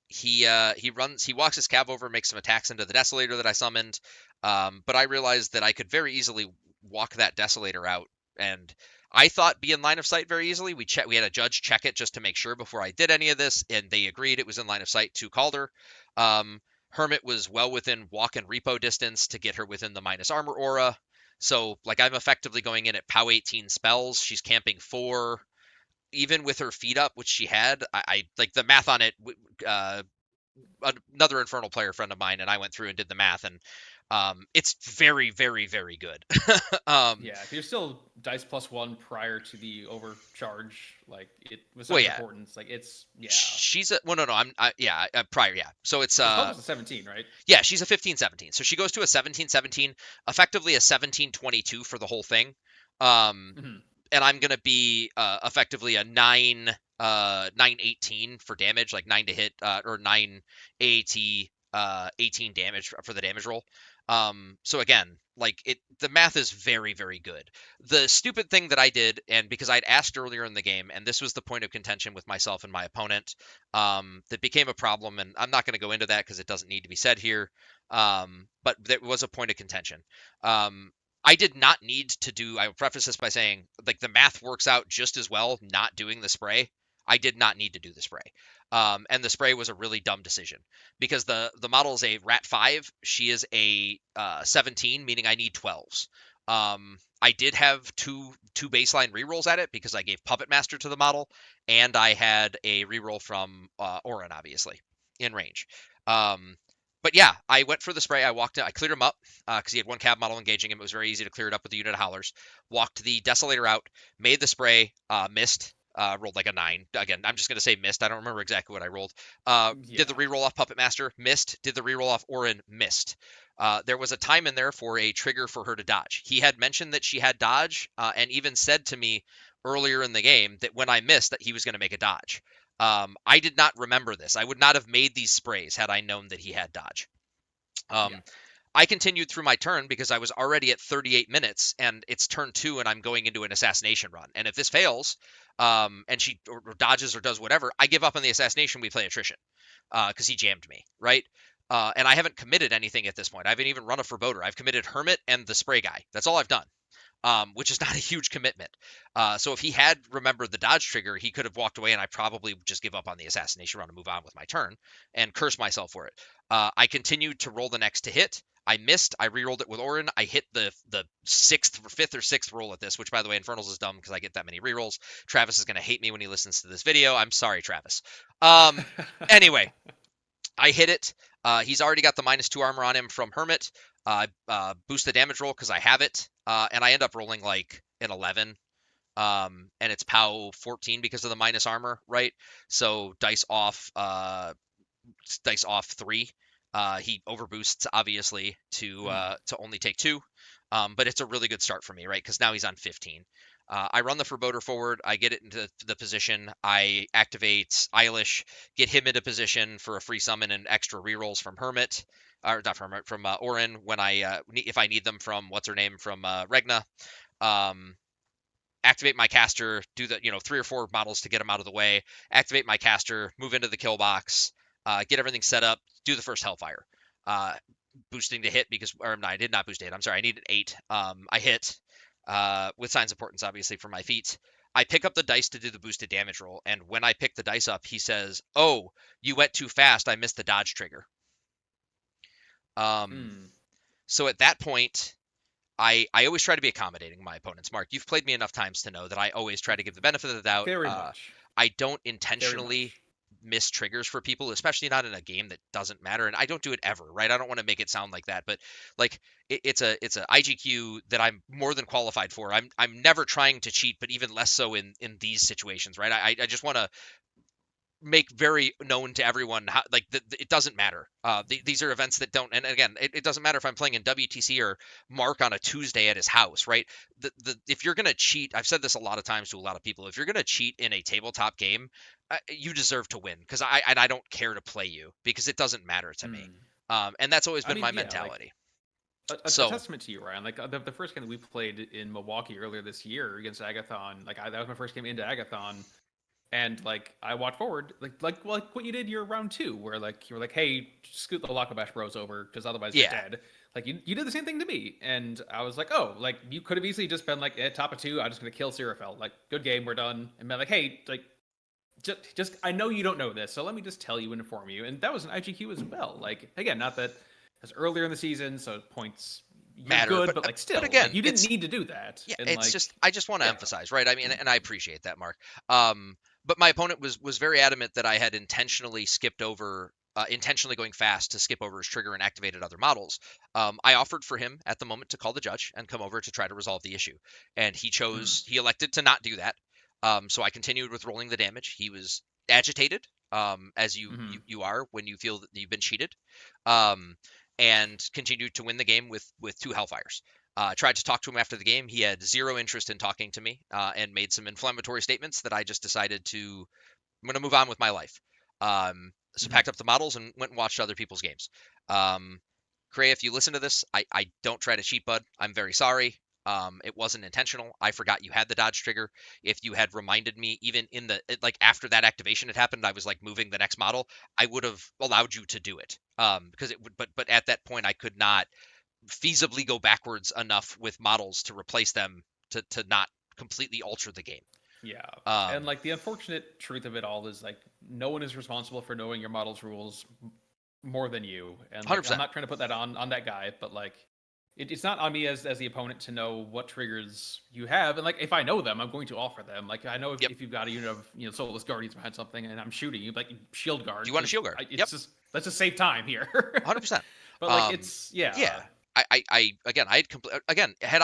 He walks his Cav over, makes some attacks into the Desolator that I summoned. But I realized that I could very easily walk that Desolator out, and I thought be in line of sight very easily. We had a judge check it just to make sure before I did any of this, and they agreed it was in line of sight to Calder. Hermit was well within walk and repo distance to get her within the minus armor aura. So, like, I'm effectively going in at POW 18 spells. She's camping 4. Even with her feet up, which she had, I like the math on it. Another Infernal player friend of mine and I went through and did the math, and it's very, very, very good. Yeah, if you're still dice +1 prior to the overcharge, like, it was such importance. Like, it's She's a no. I'm prior, yeah. So it's almost a 17, right? Yeah, she's a 15-17. So she goes to a 17-17, effectively a 17-22 for the whole thing. And I'm gonna be effectively a 9-18 for damage, like 9 to hit, or 9 AAT, 18 damage for the damage roll. So again, like, the math is very, very good. The stupid thing that I did, and because I'd asked earlier in the game, and this was the point of contention with myself and my opponent, that became a problem, and I'm not going to go into that because it doesn't need to be said here. But there was a point of contention. I did not need to do, I will preface this by saying, like, the math works out just as well not doing the spray. I did not need to do the spray. And the spray was a really dumb decision because the model is a Rat 5. She is a 17, meaning I need 12s. I did have two baseline rerolls at it because I gave Puppet Master to the model, and I had a reroll from Orin, obviously, in range. But yeah, I went for the spray. I walked in, I cleared him up because he had one cab model engaging him. It was very easy to clear it up with the unit of howlers. Walked the desolator out, made the spray, missed, rolled like a 9. Again, I'm just going to say missed. I don't remember exactly what I rolled. Did the Yeah. reroll off Puppet Master, missed. Did the reroll off Orin, missed. There was a time in there for a trigger for her to dodge. He had mentioned that she had dodge and even said to me earlier in the game that when I missed that he was going to make a dodge. I did not remember this. I would not have made these sprays had I known that he had dodge. Yeah. I continued through my turn because I was already at 38 minutes and it's turn 2 and I'm going into an assassination run. And if this fails, and she or dodges or does whatever, I give up on the assassination. We play attrition because he jammed me, right? And I haven't committed anything at this point. I haven't even run a forebodar. I've committed Hermit and the spray guy. That's all I've done. Which is not a huge commitment. So if he had remembered the dodge trigger, he could have walked away, and I probably would just give up on the assassination run and move on with my turn and curse myself for it. I continued to roll the next to hit. I missed. I rerolled it with Orin. I hit the fifth or sixth roll at this, which by the way, Infernals is dumb because I get that many rerolls. Travis is going to hate me when he listens to this video. I'm sorry, Travis. Anyway, I hit it. He's already got the -2 armor on him from Hermit. Boost the damage roll because I have it, and I end up rolling like an 11, and it's POW 14 because of the minus armor, right? So dice off 3. He overboosts obviously to only take 2, but it's a really good start for me, right? Because now he's on 15. I run the forebodar forward. I get it into the position. I activate Eilish, get him into position for a free summon and extra rerolls from Hermit, or not from Hermit, from Orin when if I need them from what's her name from Regna. Um, Activate my caster, do the 3 or 4 models to get him out of the way. Activate my caster, move into the kill box, get everything set up, do the first Hellfire. Boosting to hit no, I did not boost to hit. I'm sorry, I needed 8. I hit with Signs of Importance, obviously, for my feats. I pick up the dice to do the boosted damage roll, and when I pick the dice up, he says, "Oh, you went too fast. I missed the dodge trigger." Um, Hmm. so at that point, I always try to be accommodating my opponents. Mark, you've played me enough times to know that I always try to give the benefit of the doubt. Very much. I don't Very intentionally much. miss triggers for people, especially not in a game that doesn't matter. And I don't do it ever, right? I don't want to make it sound like that, but like it's a IGQ that I'm more than qualified for. I'm never trying to cheat, but even less so in these situations, right? I just want to make very known to everyone how like it doesn't matter. These are events that don't, and again, it doesn't matter if I'm playing in WTC or Mark on a Tuesday at his house, right? If you're gonna cheat, I've said this a lot of times to a lot of people. If you're gonna cheat in a tabletop game, you deserve to win because I don't care to play you because it doesn't matter to me. Hmm. And that's always I been mean, my yeah, like mentality. a So testament to you, Ryan. Like the first game that we played in Milwaukee earlier this year against Agathon, that was my first game into Agathon, and like I walked forward, like what you did your round 2, where like you were like, hey, scoot the Lakabash Bros over because otherwise you're yeah, dead. Like you did the same thing to me, and I was like, oh, like you could have easily just been like, top of 2, I'm just gonna kill Seraphel. Like, good game, we're done, and been like, hey, like. Just I know you don't know this, so let me just tell you and inform you. And that was an IGQ as well. Like, again, not that it's earlier in the season, so points you're matter, good, but like but still, like again, you didn't it's need to do that. yeah, And it's like, just I just want to yeah. emphasize, right? I mean, and I appreciate that, Mark. But my opponent was very adamant that I had intentionally skipped over, intentionally going fast to skip over his trigger and activated other models. I offered for him at the moment to call the judge and come over to try to resolve the issue, and Mm, he elected to not do that. So I continued with rolling the damage. He was agitated, as hmm you are when you feel that you've been cheated, um, and continued to win the game with 2 Hellfires. Tried to talk to him after the game. He had zero interest in talking to me and made some inflammatory statements that I just decided I'm going to move on with my life. So hmm packed up the models and went and watched other people's games. Um, Cray, if you listen to this, I don't try to cheat, bud. I'm very sorry. It wasn't intentional. I forgot you had the dodge trigger. If you had reminded me, even like after that activation had happened, I was like moving the next model. I would have allowed you to do it. Because it would, but at that point, I could not feasibly go backwards enough with models to replace them to not completely alter the game. Yeah. And Um, like the unfortunate truth of it all is like no one is responsible for knowing your model's rules more than you. And like I'm 100%. not trying to put that on that guy, but like it's not on me as the opponent to know what triggers you have, and like if I know them, I'm going to offer them. Like I know Yep. if you've got a unit of soulless guardians behind something, and I'm shooting you, like shield guard. You want a shield guard? It's Yep. just let's just save time here. 100%. But like it's Yeah. Again, had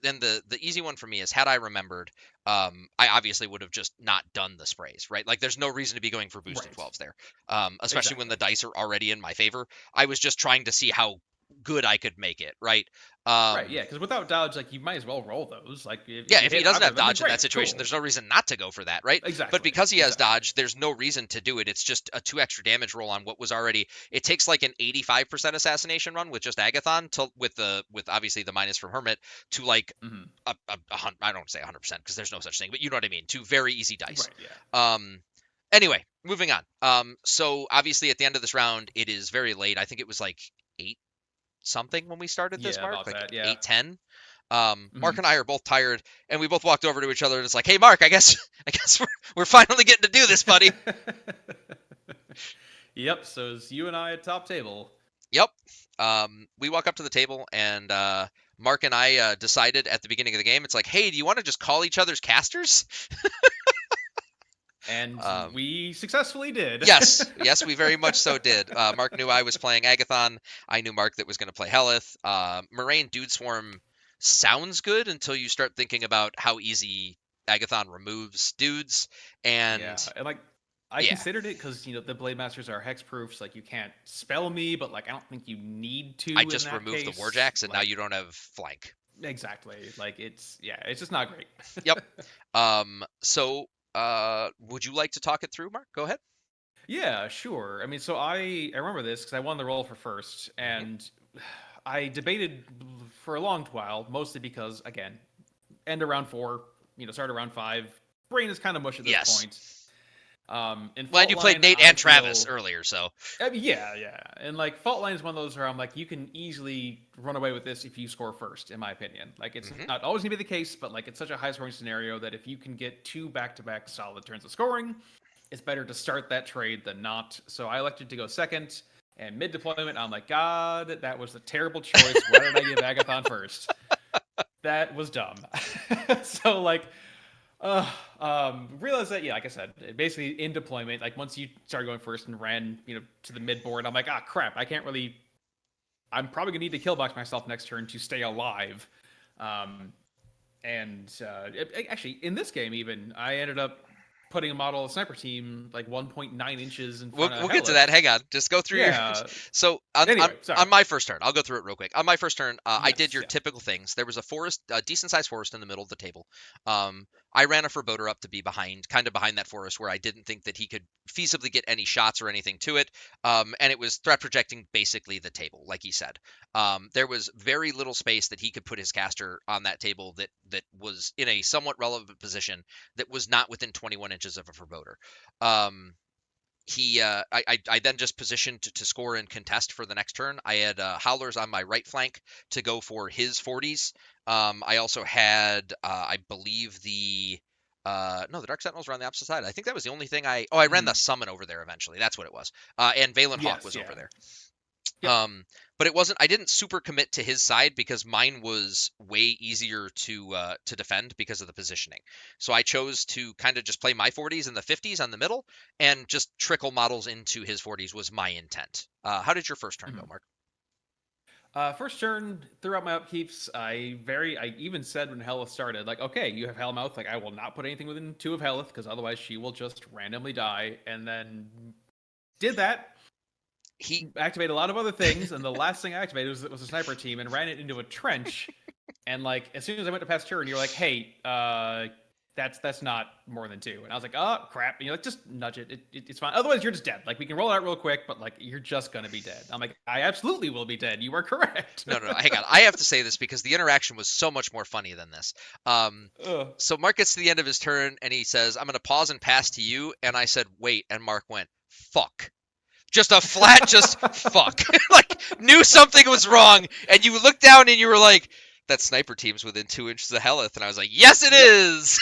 then the easy one for me is had I remembered, I obviously would have just not done the sprays, right? Like there's no reason to be going for boosted right, 12s there, especially when the exactly. dice are already in my favor. I was just trying to see how good I could make it, right? Right, yeah, because without dodge, like you might as well roll those. Like if Yeah, you if he hit doesn't either have of them, then dodge in great, that situation, cool. there's no reason not to go for that, right? But Exactly, because he has exactly. dodge, there's no reason to do it. It's just a 2 extra damage roll on what was already. It takes like an 85% assassination run with just Agathon to with obviously the minus from Hermit to like Hmm. I don't say 100% because there's no such thing, but you know what I mean. Two very easy dice. Right, yeah. Anyway, moving on. So obviously at the end of this round, it is very late. I think it was like 8 something when we started this, Yeah, Mark, about like that, yeah. 8:10. Hmm. Mark and I are both tired, and we both walked over to each other, and it's like, "Hey, Mark, I guess we're finally getting to do this, buddy." Yep, so it's you and I at top table. Yep. We walk up to the table, and Mark and I decided at the beginning of the game, it's like, "Hey, do you want to just call each other's casters?" And Um, we successfully did. yes, we very much so did. Mark knew I was playing Agathon. I knew Mark that was going to play Helith. Moraine Dude Swarm sounds good until you start thinking about how easy Agathon removes dudes, Yeah, and and like I yeah, considered it because the blade masters are hexproof, so like you can't spell me, but like I don't think you need I to in just that removed the case. Warjacks, and now Like you don't have flank. exactly, like it's just not great. Yep. So, would you like to talk it through, Mark? Go ahead. Yeah, sure. I mean, so I remember this because I won the roll for first, Hmm. and I debated for a long while, mostly because again, end of round 4, start of round 5. Brain is kind of mush at this Yes. point. In Well, and fault you played line, Nate I and Travis feel earlier, so yeah, and like fault line is one of those where I'm like, you can easily run away with this if you score first, in my opinion. Like it's hmm not always gonna be the case, but like it's such a high scoring scenario that if you can get 2 back-to-back solid turns of scoring, it's better to start that trade than not. So I elected to go second. And mid deployment, I'm like, God, that was a terrible choice. Why did I give Agathon first? That was dumb. So like, realized that, yeah, like I said, basically in deployment, like once you started going first and ran, to the mid board, I'm like, ah, crap, I can't really. I'm probably gonna need to kill box myself next turn to stay alive. Um, and actually, in this game, even I ended up putting a model of sniper team like 1.9 inches in front of we'll get to that. Helith. Hang on, just go through your. Yeah. So Anyway, sorry. on my first turn, I'll go through it real quick. On my first turn, I did Yes. your Yeah. typical things. There was a forest, a decent sized forest in the middle of the table. I ran a forebodar up to be kind of behind that forest, where I didn't think that he could feasibly get any shots or anything to it. And it was threat projecting basically the table, like he said. There was very little space that he could put his caster on that table that was in a somewhat relevant position that was not within 21 inches of a forebodar. Um, I then just positioned to score and contest for the next turn. I had howlers on my right flank to go for his 40s. I also had I believe the no, the Dark Sentinels were on the opposite side. I think that was the only thing I ran the Mhm. summon over there eventually. That's what it was. And Valen Hawk Yes. was over Yeah. there. Yep. But it wasn't. I didn't super commit to his side because mine was way easier to defend because of the positioning. So I chose to kind of just play my 40s and the 50s on the middle and just trickle models into his 40s was my intent. How did your first turn go, Mhm. Mark? First turn, throughout my upkeeps, I even said when Helith started, like, okay, you have Hellmouth, like I will not put anything within 2 of Helith because otherwise she will just randomly die. And then did that, He activated a lot of other things, and the last thing I activated was a sniper team and ran it into a trench. And like as soon as I went to pass turn, you're like, hey, that's not more than 2. And I was like, oh crap. And you're like, just nudge it. It's fine. Otherwise, you're just dead. Like we can roll it out real quick, but like you're just gonna be dead. I'm like, I absolutely will be dead. You are correct. no, hang on. I have to say this because the interaction was so much more funny than this. Ugh. So Mark gets to the end of his turn and he says, "I'm going to pause and pass to you." And I said, "Wait," and Mark went, "Fuck." Just a flat, just fuck. Like knew something was wrong, and you looked down and you were like, "That sniper team's within 2 inches of Helith," and I was like, "Yes, it Yep. is."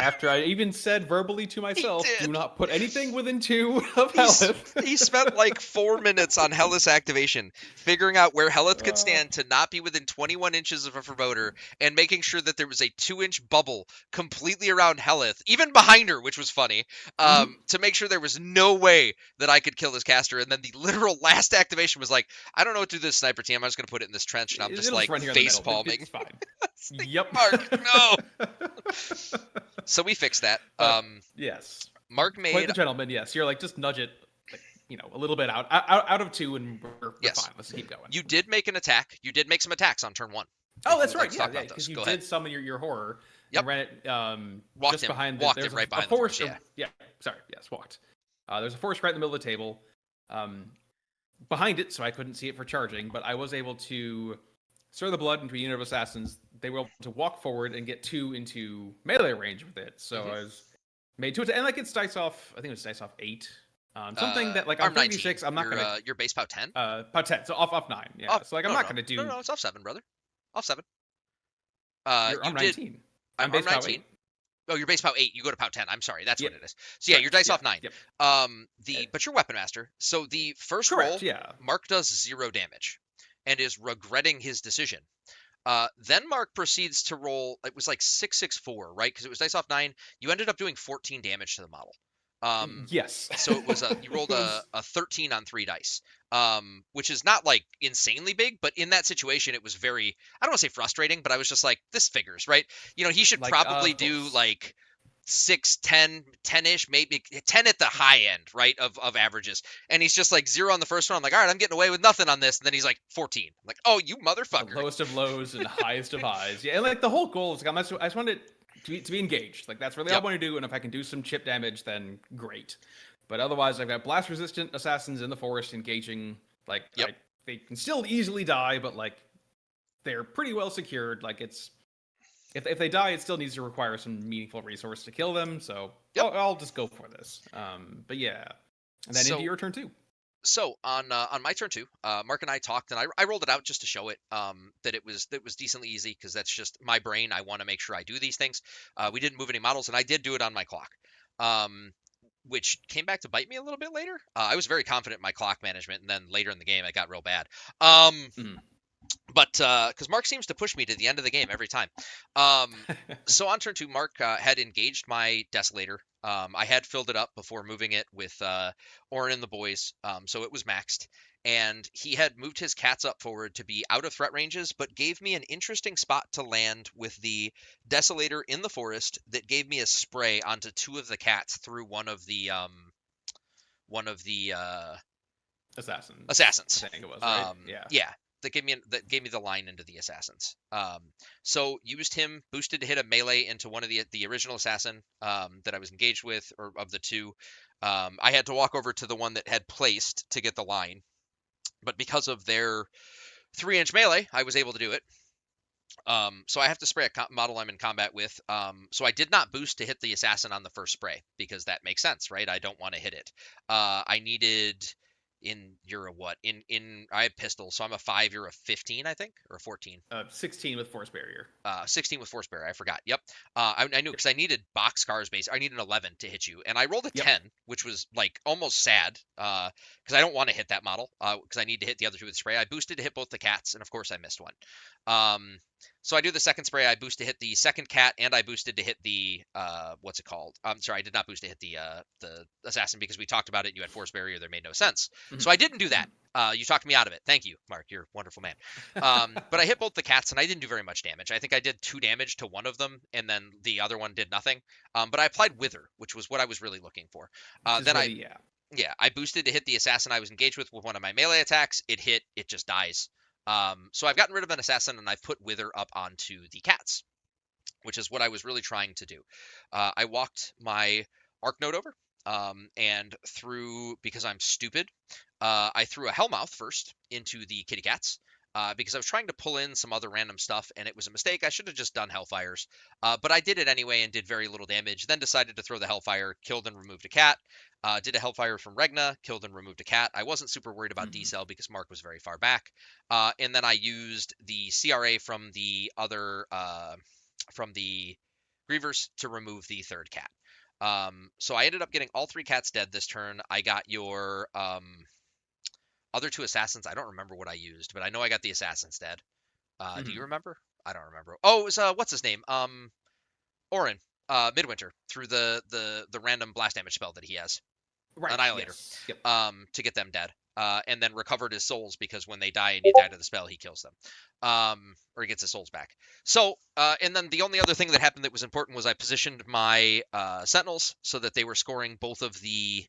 After I even said verbally to He myself, did. do not put anything within 2 of He's Helith. he spent like 4 minutes on Helith's activation, figuring out where Helith could Uh, stand to not be within 21 inches of a forebodar, and making sure that there was a 2-inch bubble completely around Helith, even behind her, which was funny, mhm. to make sure there was no way that I could kill this caster. And then the literal last activation was like, I don't know what to do with this sniper team. I'm just gonna put it in this trench, and I'm just It'll just like run here in the face middle. palming. It's fine. It's like, Yep. Mark, no. So we fixed that. But yes, Mark quite made the gentleman. Yes, you're like just nudge it, like a little bit out of 2, and we're yes. fine. Let's keep going. You did make an attack. You did make some attacks on turn 1. Oh, If you that's would like right. to Yeah, talk yeah. about those, Because you go did ahead. summon your horror Yep. and ran it Walked just him. behind. Walked There's him right a behind the forest. forest. Yeah. Sorry. Yes, walked. There's a forest right in the middle of the table. Behind it, so I couldn't see it for charging, but I was able to stir the blood into a unit of assassins. They were able to walk forward and get 2 into melee range with it. So I was made 2 and like it's dice off. I think it was dice off 8. Something that like on Arm 19. 36, I'm not gonna Your base pow 10. pout 10, so off 9. Yeah, Oh so like I'm no not no gonna no do. no. It's off 7, brother. Off 7. You're You on did. 19. I'm I'm base arm pow 19. 8. Oh, your base pow 8. You go to pow 10. I'm sorry. That's Yep. what it is. So yeah, your dice off 9. Yep. But you're weapon master. So the first Correct. roll, Yeah. Mark does 0 damage, and is regretting his decision. Then Mark proceeds to roll. It was like 664, right? Because it was dice off 9. You ended up doing 14 damage to the model. Yes. So it was you rolled a 13 on 3 dice, which is not like insanely big, but in that situation, it was very, I don't want to say frustrating, but I was just like, this figures, right? He should Like, probably of do course. like 6, 10, 10-ish, maybe 10 at the high end, right, of averages. And he's just like 0 on the first one. I'm like, all right, I'm getting away with nothing on this. And then he's like 14. I'm like, oh, you The motherfucker. lowest of lows and highest of highs. Yeah, and like the whole goal is like I just wanted to be engaged. Like that's really all I Yep. want to do. And if I can do some chip damage, then great. But otherwise, I've got blast resistant assassins in the forest engaging. Like Yep. they can still easily die, but like they're pretty well secured. Like it's if they die, it still needs to require some meaningful resource to kill them. So Yep. I'll just go for this. But yeah, and then So- into your turn 2. So on my turn 2, Mark and I talked, and I rolled it out just to show it that it was decently easy, because that's just my brain. I want to make sure I do these things. We didn't move any models, and I did do it on my clock, which came back to bite me a little bit later. I was very confident in my clock management, and then later in the game, it got real bad. But because Mark seems to push me to the end of the game every time. So on turn 2, Mark had engaged my Desolator. I had filled it up before moving it with Orin and the boys, so it was maxed. And he had moved his cats up forward to be out of threat ranges, but gave me an interesting spot to land with the Desolator in the forest that gave me a spray onto 2 of the cats through one of the Assassins. assassins. I think it was, right? Yeah. That gave me the line into the assassins. So used him, boosted to hit a melee into one of the original assassin that I was engaged with, or of the 2. I had to walk over to the one that had placed to get the line, but because of their 3-inch melee, I was able to do it. So I have to spray a model I'm in combat with. So I did not boost to hit the assassin on the first spray, because that makes sense, right? I don't want to hit it. I needed you're a what? I have pistol, so I'm a 5, you're a 15, I think, or a 14. 16 with force barrier. 16 with force barrier. I forgot. Yep. I knew, because I needed box scars base. I need an 11 to hit you, and I rolled a 10, which was like almost sad, because I don't want to hit that model, because I need to hit the other 2 with spray. I boosted to hit both the cats, and of course I missed one. So I do the second spray. I boost to hit the second cat, and I boosted to hit the what's it called? I'm sorry, I did not boost to hit the assassin, because we talked about it. And you had force barrier. There made no sense. So I didn't do that. You talked me out of it. Thank you, Mark. You're a wonderful man. But I hit both the cats, and I didn't do very much damage. I think I did 2 damage to one of them, and then the other one did nothing. But I applied Wither, which was what I was really looking for. Then I boosted to hit the assassin I was engaged with one of my melee attacks. It hit. It just dies. So I've gotten rid of an assassin, and I've put Wither up onto the cats, which is what I was really trying to do. I walked my Arc Node over, and because I'm stupid, I threw a Hellmouth first into the kitty cats, because I was trying to pull in some other random stuff, and it was a mistake. I should have just done Hellfires, but I did it anyway and did very little damage. Then decided to throw the Hellfire, killed and removed a cat. Did a Hellfire from Regna, killed and removed a cat. I wasn't super worried about decel, because Mark was very far back. And then I used the CRA from the other, from the Grievers to remove the third cat. So I ended up getting all 3 cats dead this turn. I got your other 2 assassins. I don't remember what I used, but I know I got the assassins dead. Do you remember? I don't remember. Oh, it was what's his name? Orin, Midwinter, through the random blast damage spell that he has, Right. Annihilator, Yes. Yep. to get them dead. And then recovered his souls because when they die and you die to the spell, he kills them, or he gets his souls back. So, and then the only other thing that happened that was important was I positioned my sentinels so that they were scoring both of the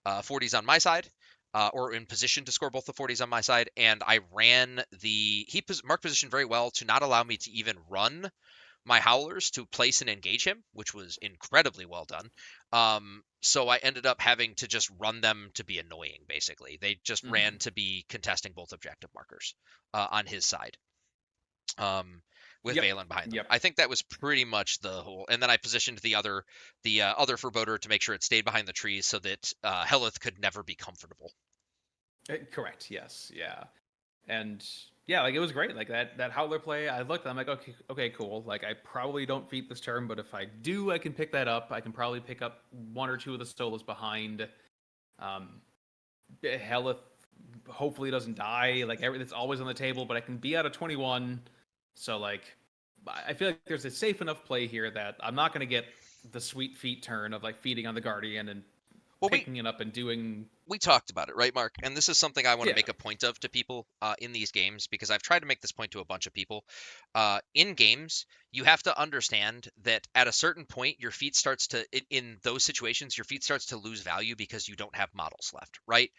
40s on my side, or in position to score both the 40s on my side, and I ran marked position very well to not allow me to even run my howlers to place and engage him, which was incredibly well done. So I ended up having to just run them to be annoying, basically. They just ran to be contesting both objective markers on his side, with Valen behind them. Yep. I think that was pretty much the whole. And then I positioned the other Forebodar to make sure it stayed behind the trees so that Helith could never be comfortable. Correct. Yes. Yeah. And yeah, like it was great. Like that howler play, I looked, I'm like, okay, cool. Like I probably don't feat this turn, but if I do, I can pick that up. I can probably pick up 1 or 2 of the stolas behind. Helith hopefully doesn't die. Like everything's always on the table, but I can be out of 21. So like, I feel like there's a safe enough play here that I'm not going to get the sweet feet turn of like feeding on the Guardian and picking it up and doing. We talked about it, right, Mark? And this is something I want to make a point of to people in these games, because I've tried to make this point to a bunch of people. In games, you have to understand that at a certain point, your feat starts to, in those situations, your feat starts to lose value because you don't have models left, right?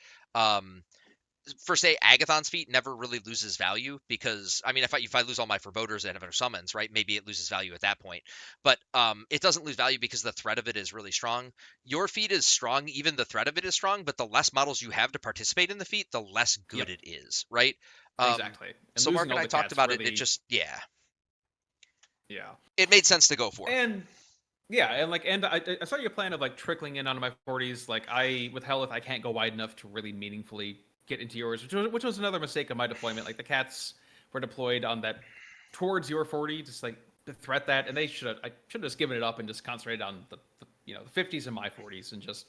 For say Agathon's feat never really loses value because I mean if I lose all my foreboders and other summons, right, maybe it loses value at that point, but it doesn't lose value because the threat of it is really strong. Your feat is strong, even the threat of it is strong, but the less models you have to participate in the feat, the less good it is, right? Exactly. And so Mark and I talked about really... it just yeah it made sense to go for. And I saw your plan of like trickling in onto my 40s. Like with Helith, I can't go wide enough to really meaningfully get into yours, which was another mistake of my deployment. Like the cats were deployed on that towards your 40, just like to threat that, and I should have just given it up and just concentrated on the 50s and my 40s and just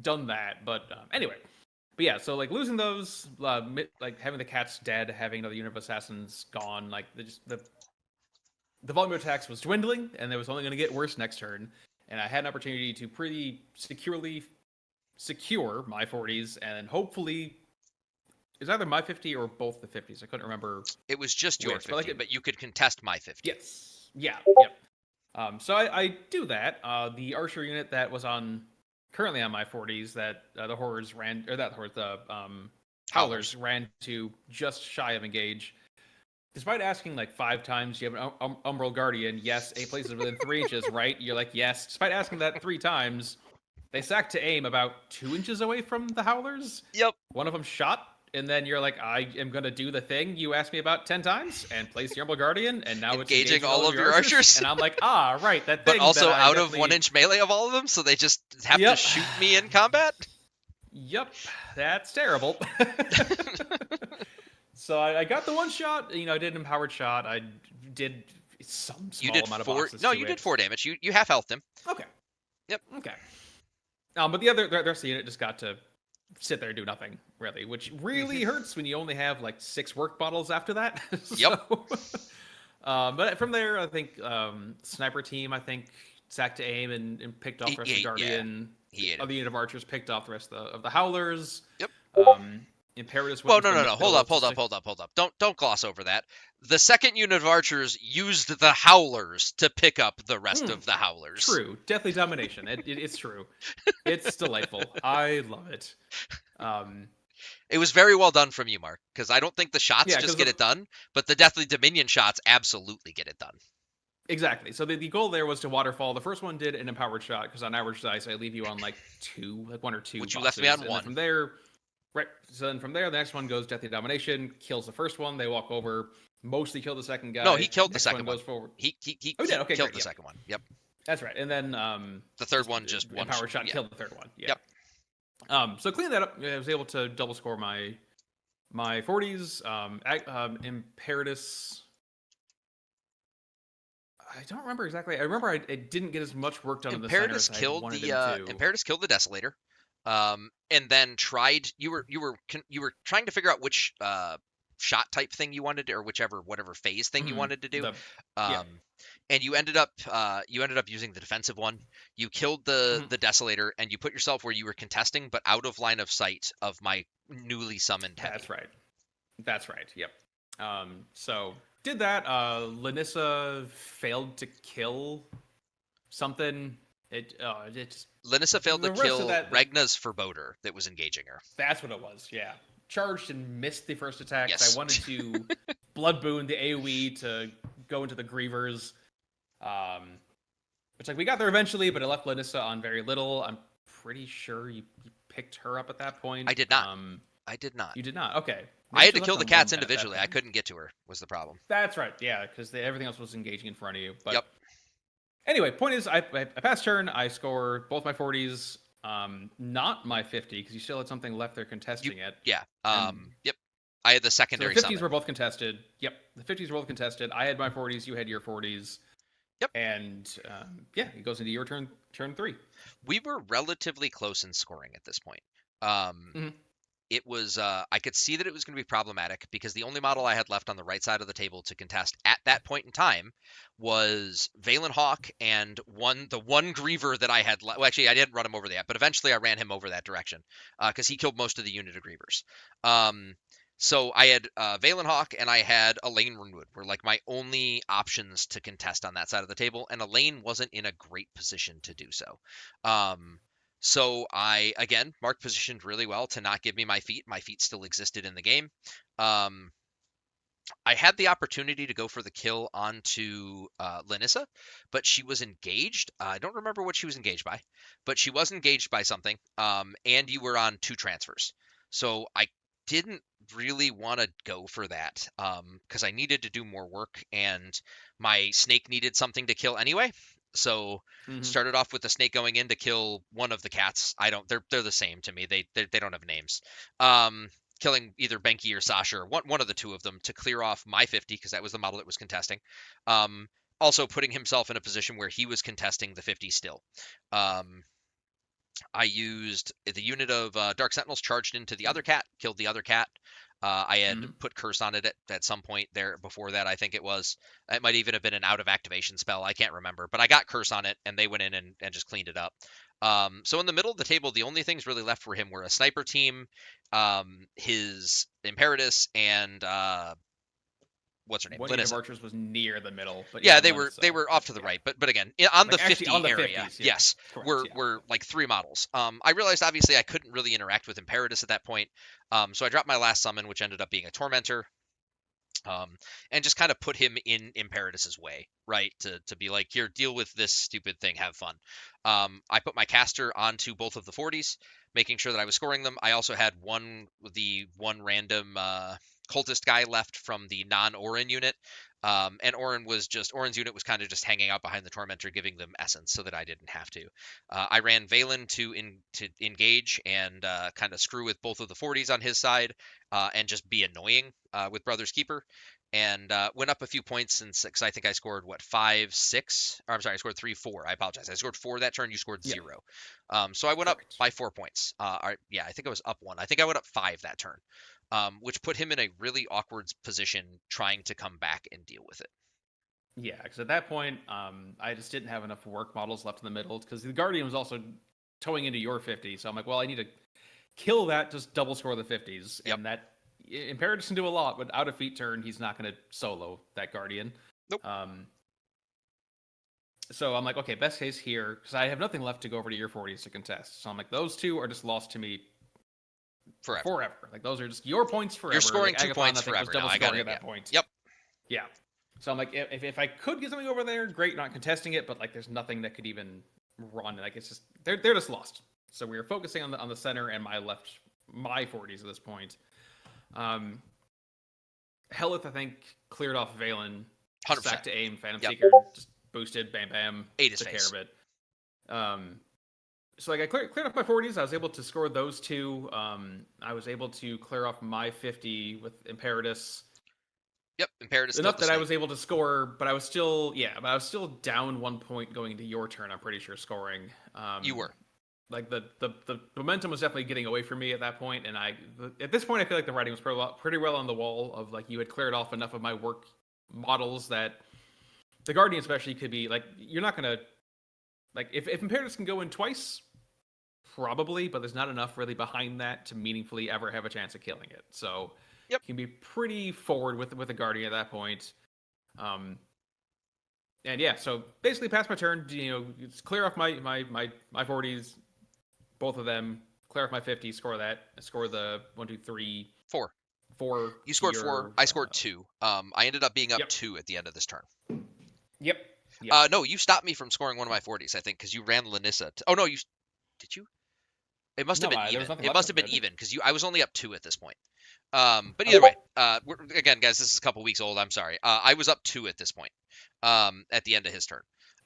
done that. But anyway, but yeah, so like losing those, like having the cats dead, having another unit of assassins gone, like the volume of attacks was dwindling, and it was only going to get worse next turn. And I had an opportunity to pretty securely secure my 40s, and hopefully it's either my 50 or both the 50s. I couldn't remember. It was just your 50, but you could contest my 50. Yes. Yeah. Yep. So I do that. The archer unit that was currently on my 40s that the horrors ran, or that horrors, the howlers ran to just shy of engage. Despite asking like 5 times, you have an Umbral Guardian. Yes, 8 places within 3 inches, right? You're like, yes. Despite asking that 3 times, they sacked to aim about 2 inches away from the howlers. Yep. One of them shot, and then you're like, I am going to do the thing you asked me about 10 times and place the Umbral Guardian, and now it's engaging all of your archers. And I'm like, right, that thing. But also out of 1 inch melee of all of them, so they just have to shoot me in combat? Yep, that's terrible. So I got the 1 shot. I did an empowered shot. I did some small amount of boxes. No, you did 4 damage. You half healthed him. Okay. Yep. Okay. But the rest of the unit just got to sit there and do nothing, really, which really hurts when you only have like 6 work bottles after that. Yep. But from there, I think sniper team, sacked to aim and picked off the rest of the Guardian. Yeah. Other unit of archers picked off the rest of the howlers. Yep. Imperative. Well, no. Hold up. Don't gloss over that. The second unit of archers used the howlers to pick up the rest of the howlers. True. Deathly domination. It's true. It's delightful. I love it. It was very well done from you, Mark, because I don't think the shots just get it done, but the Deathly Dominion shots absolutely get it done. Exactly. So the goal there was to waterfall. The first one did an empowered shot, because on average dice, I leave you on like 1 or 2. Which you left me on 1. From there... Right. So then from there, the next one goes Deathly Domination, kills the first one. They walk over, mostly kill the second guy. No, he killed the second one. Goes forward. He killed the second one. Yep. That's right. And then the third one just one power shot killed the third one. Yeah. Yep. So clean that up. I was able to double score my 40s. Imperatus. I don't remember exactly. I remember I didn't get as much work done in the center as I had wanted him to. Imperatus killed the Desolator, and then tried. You were trying to figure out which shot type thing you wanted to, or whatever phase thing you Mhm. wanted to do. Yeah. And you ended up using the defensive one. You killed Mhm. the Desolator, and you put yourself where you were contesting, but out of line of sight of my newly summoned heavy. That's right. That's right. Yep. So did that. Lanissa failed to kill something. It's Linissa failed to the rest of kill that. Regna's Forebodor that was engaging her. That's what it was. Yeah. Charged and missed the first attack. Yes. I wanted to Blood Boon the AoE to go into the Grievers. Which like we got there eventually, but it left Lanissa on very little. I'm pretty sure you picked her up at that point. I did not. I did not. You did not. Okay. I Maybe had she to left kill the on cats one at that individually. I point. couldn't get to her. Was the problem? That's right. Yeah, because everything else was engaging in front of you. But Yep. anyway, point is, I passed turn. I score both my 40s. Not my 50 because you still had something left there contesting it. Yeah. And Yep. I had the so secondary the 50s summon. were both contested. Yep, the 50s were both contested. I had my 40s. You had your 40s. Yep. And yeah, it goes into your turn 3. We were relatively close in scoring at this point. Mhm. It was I could see that it was going to be problematic because the only model I had left on the right side of the table to contest at that point in time was Valen Hawk and the one Griever that I had. Well, actually, I didn't run him over that, but eventually I ran him over that direction because he killed most of the unit of Grievers. So I had Valen Hawk and I had Elaine Runwood were like my only options to contest on that side of the table, and Elaine wasn't in a great position to do so. So I again marked positioned really well to not give me my feet. My feet still existed in the game. I had the opportunity to go for the kill onto Lanissa, but she was engaged. I don't remember what she was engaged by, but she was engaged by something. And you were on 2 transfers, so I didn't really want to go for that because I needed to do more work, and my snake needed something to kill anyway. So started off with the snake going in to kill one of the cats. I don't. They're the same to me. They don't have names. Killing either Benki or Sasha or one of the two of them to clear off my 50 because that was the model that was contesting. Also putting himself in a position where he was contesting the 50 still. I used the unit of Dark Sentinels charged into the other cat, killed the other cat. I had put curse on it at some point there before that. I think it was. It might even have been an out of activation spell. I can't remember, but I got curse on it, and they went in and just cleaned it up. So in the middle of the table, the only things really left for him were a sniper team, his Imperatus, and what's her name? One unit of archers was near the middle, but yeah, yeah, they were off to the right, but again, on like the 50 on the area, 50s, yeah. yes, Correct, were like 3 models. I realized obviously I couldn't really interact with Imperatus at that point, so I dropped my last summon, which ended up being a Tormentor. And just kind of put him in Imperatus's way, right? To be like, here, deal with this stupid thing, have fun. I put my caster onto both of the 40s, making sure that I was scoring them. I also had one random cultist guy left from the non-Orin unit. And Orin's unit was kind of just hanging out behind the Tormentor, giving them essence so that I didn't have to. I ran Valen to engage and kind of screw with both of the 40s on his side and just be annoying with Brother's Keeper. And went up a few points because I think I scored 5, 6. Or I'm sorry, I scored 3, 4. I apologize. I scored 4 that turn. You scored 0. So I went up by 4 points. I think I was up 1. I think I went up 5 that turn. Which put him in a really awkward position trying to come back and deal with it. Yeah, because at that point, I just didn't have enough work models left in the middle because the Guardian was also towing into your 50. So I'm like, well, I need to kill that, just double score the 50s. Yep. And that Imperatus can do a lot, but out of feet turn, he's not going to solo that Guardian. Nope. So I'm like, okay, best case here, because I have nothing left to go over to your 40s to contest. So I'm like, those 2 are just lost to me forever. Like those are just your points forever. You're scoring like, 2 Agathon, points I think, forever. was double I got scoring it. at that point. Yep. Yeah. So I'm like, if I could get something over there, great. Not contesting it, but like, there's nothing that could even run. Like, it's just they're just lost. So we were focusing on the center and my 40s at this point. Helith, I think, cleared off Valen. 100%. Sack to aim, Phantom Yep. Seeker, just boosted, bam, bam. Ate his took face. care of it. So like I cleared off my 40s. I was able to score those 2. I was able to clear off my 50 with Imperatus. Yep, Imperative still Enough at the that I stake. was able to score, but I was still down 1 point going into your turn. I'm pretty sure scoring. You were. Like the momentum was definitely getting away from me at that point, and at this point I feel like the writing was pretty well on the wall of like you had cleared off enough of my work models that the Guardian especially could be like you're not gonna like if Imperatus can go in twice, probably, but there's not enough really behind that to meaningfully ever have a chance of killing it. So Yep. you can be pretty forward with the Guardian at that point. Um, and yeah, so basically pass my turn. Clear off my 40s, both of them. Clear off my 50s. Score that. Score the 1, 2, 3, 4. 4 You to scored 4. your. I scored 2. I ended up being up Yep. 2 at the end of this turn. Yep. Yep. No, you stopped me from scoring one of my 40s, I think, because you ran Lanissa. Oh no, did you? It must have No, been there was even. nothing It left must of have been it. even because I was only up 2 at this point. But either Okay. way, again, guys, this is a couple weeks old. I'm sorry. I was up 2 at this point. At the end of his turn.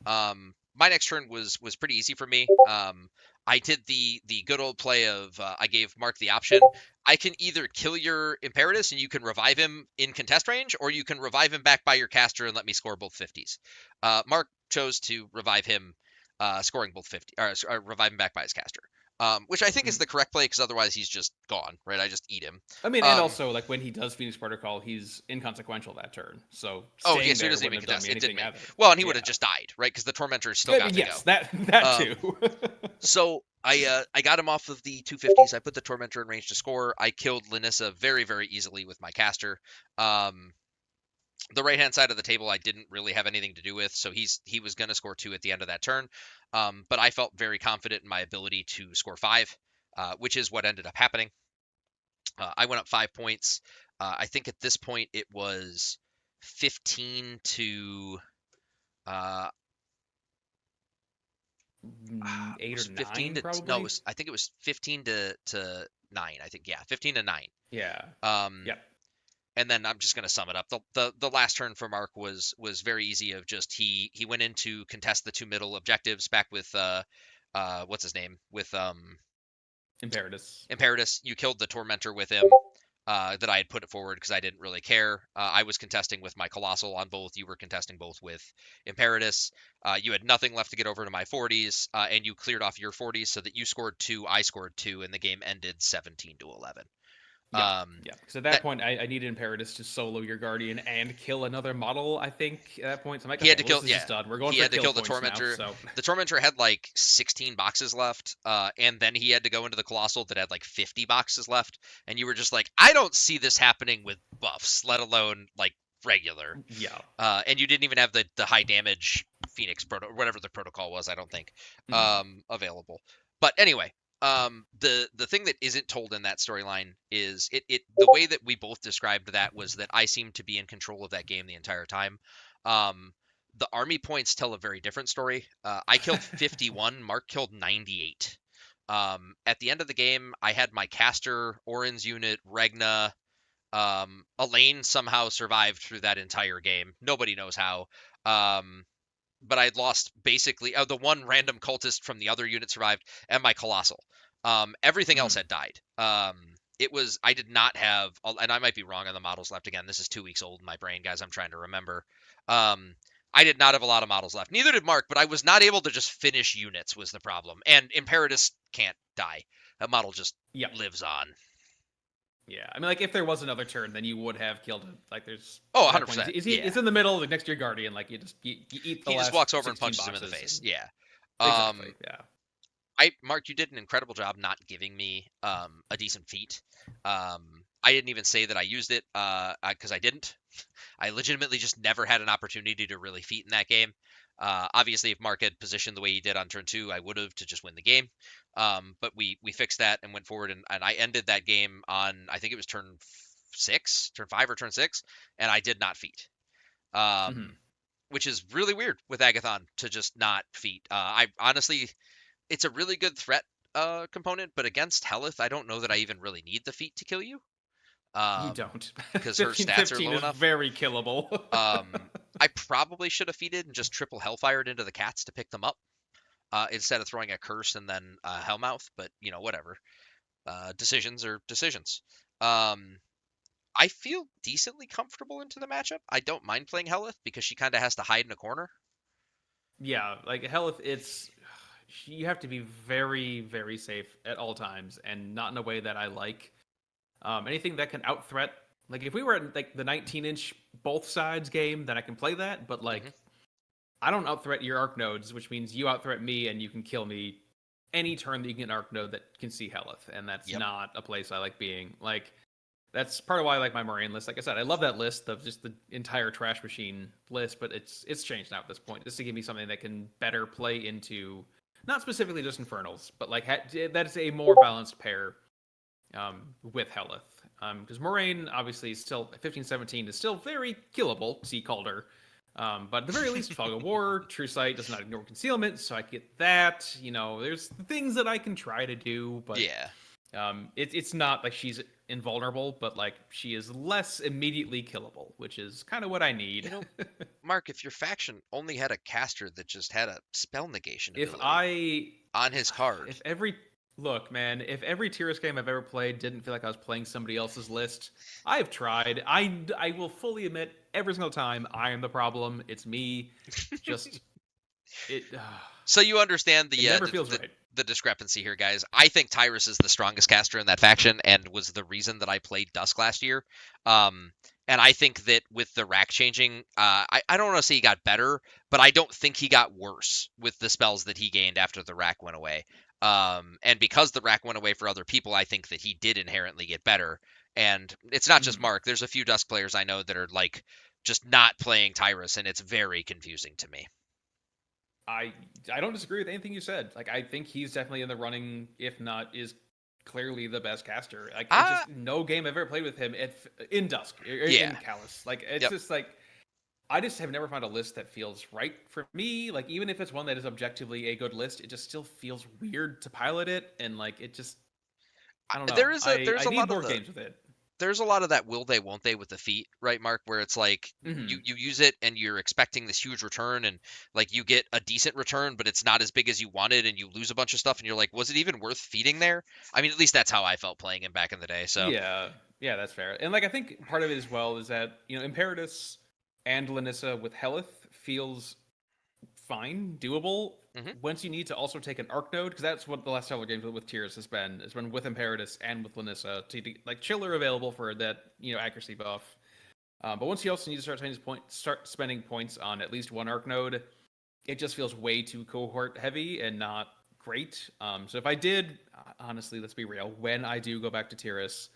My next turn was pretty easy for me. I did the good old play of I gave Mark the option. I can either kill your Imperatus and you can revive him in contest range, or you can revive him back by your caster and let me score both 50s. Mark chose to revive him, scoring both 50, or revive him back by his caster. Which I think is Mhm. the correct play because otherwise he's just gone, right? I just eat him. I mean, and Um, also like when he does Phoenix Protocol, he's inconsequential that turn, so oh, yeah, staying so he there doesn't wouldn't even have done contest. me It didn't anything make. either. Well, and he would Yeah. have just died, right? Because the Tormentor's still I got mean, to go. yes, that Um, too. so I got him off of the 250s. I put the Tormentor in range to score. I killed Lanissa very, very easily with my caster. Um, the right hand side of the table I didn't really have anything to do with, so he was going to score 2 at the end of that turn. But I felt very confident in my ability to score 5, which is what ended up happening. I went up 5 points. I think at this point it was 15 to uh, it 8 was or 15 9 to no, probably. I think it was 15 to 9. I think, yeah, 15 to 9. Yeah. Um, Yep. and then I'm just going to sum it up. The last turn for Mark was very easy. Of just he went in to contest the 2 middle objectives back with what's his name, with Imperatus. Imperatus. You killed the Tormentor with him. That I had put it forward because I didn't really care. I was contesting with my Colossal on both. You were contesting both with Imperatus. You had nothing left to get over to my 40s, and you cleared off your 40s so that you scored 2, I scored 2, and the game ended 17 to 11. Yep. Um, Yep. Because at that that point, I needed Imperatus to solo your Guardian and kill another model, I think, at that point. So I'm like, he had okay, to well, kill, this is yeah, just done. We're going he for had to kill kill the points now. Tormentor. So, The Tormentor had like 16 boxes left, and then he had to go into the Colossal that had like 50 boxes left, and you were just like, I don't see this happening with buffs, let alone like regular. yeah. And you didn't even have the high damage Phoenix proto, whatever the protocol was, I don't think, Mhm. available. But anyway, the thing that isn't told in that storyline is the way that we both described that was that I seemed to be in control of that game the entire time. Um, the army points tell a very different story. I killed 51, Mark killed 98. At the end of the game, I had my caster, Orin's unit, Regna, Elaine somehow survived through that entire game. Nobody knows how. But I'd lost basically the one random cultist from the other unit survived, and my colossal. Everything else Mhm. had died. It was I did not have, and I might be wrong on the models left again. This is 2 weeks old in my brain, guys. I'm trying to remember. Um, I did not have a lot of models left. Neither did Mark, but I was not able to just finish units was the problem. And Imperatus can't die. That model just Yep. lives on. Yeah, I mean, like if there was another turn, then you would have killed him. Like there's Oh, at that point, 100%. it's Yeah. in the middle, like next to your guardian. Like you eat the He just last walks over and 16 punches him in the boxes. face. And, Yeah. exactly. Um, Yeah. Mark, you did an incredible job not giving me a decent feat. I didn't even say that I used it because I didn't. I legitimately just never had an opportunity to really feat in that game. Obviously, if Mark had positioned the way he did on turn 2, I would have to just win the game. But we fixed that and went forward, and I ended that game on I think it was turn 5 or turn 6, and I did not feat. Hmm. Which is really weird with Agathon to just not feat. I honestly, it's a really good threat component, but against Helith, I don't know that I even really need the feat to kill you. You Um, don't. because her stats are 1515 low is enough. very killable. I probably should have feated and just triple Hellfired into the cats to pick them up instead of throwing a curse and then Hellmouth. But whatever. Decisions are decisions. Um, I feel decently comfortable into the matchup. I don't mind playing Helith because she kind of has to hide in a corner. Yeah, like Helith, it's you have to be very, very safe at all times, and not in a way that I like. Anything that can out threat, like if we were at like the 19-inch both sides game, then I can play that. But Hmm. like, I don't out threat your arc nodes, which means you out threat me, and you can kill me any turn that you get an arc node that can see Helith, and that's Yep. not a place I like being. Like, that's part of why I like my Moraine list. Like I said, I love that list of just the entire trash machine list, but it's changed now at this point, just to give me something that can better play into not specifically just Infernals, but like that is a more balanced pair with Helith. Because Moraine obviously is still 15-17 is still very killable. See Calder. But at the very least, Fog of War, True Sight does not ignore concealment, so I get that. There's things that I can try to do, but Yeah. it's not like she's invulnerable, but like she is less immediately killable, which is kind of what I need. Mark, if your faction only had a caster that just had a spell negation if ability I on his card. if every look, man, if every Tyrus game I've ever played didn't feel like I was playing somebody else's list, I've tried. I will fully admit every single time I am the problem. It's me. Just it. So you understand It never feels right. the discrepancy here, guys. I think Tyrus is the strongest caster in that faction and was the reason that I played Dusk last year. And I think that with the rack changing, I don't want to say he got better, but I don't think he got worse with the spells that he gained after the rack went away. And because the rack went away for other people, I think that he did inherently get better. And it's not just Mhm. Mark. There's a few Dusk players I know that are like just not playing Tyrus, and it's very confusing to me. I I don't disagree with anything you said. Like I think he's definitely in the running, if not is clearly the best caster. Like it's Uh, just no game I've ever played with him in Dusk or yeah. in Callus. Like it's Yep. just like I just have never found a list that feels right for me. Like even if it's one that is objectively a good list, it just still feels weird to pilot it, and like it just I don't know. There's I a need lot of more games with it. there's a lot of that will they won't they with the feet, right, Mark, where it's like Hmm. you use it and you're expecting this huge return, and like you get a decent return but it's not as big as you wanted and you lose a bunch of stuff and you're like, was it even worth feeding there? I mean, at least that's how I felt playing him back in the day. So Yeah, yeah, that's fair. And like I think part of it as well is that Imperatus and Lanissa with Helith feels fine, doable. hmm Once you need to also take an arc node, because that's what the last several games with Tears has been. Has been with Imperatus and with Lanissa to like Chiller available for that accuracy buff. But once you also need to start spending points on at least one arc node, it just feels way too cohort heavy and not great. So if I did, honestly, let's be real, when I do go back to Tyrus,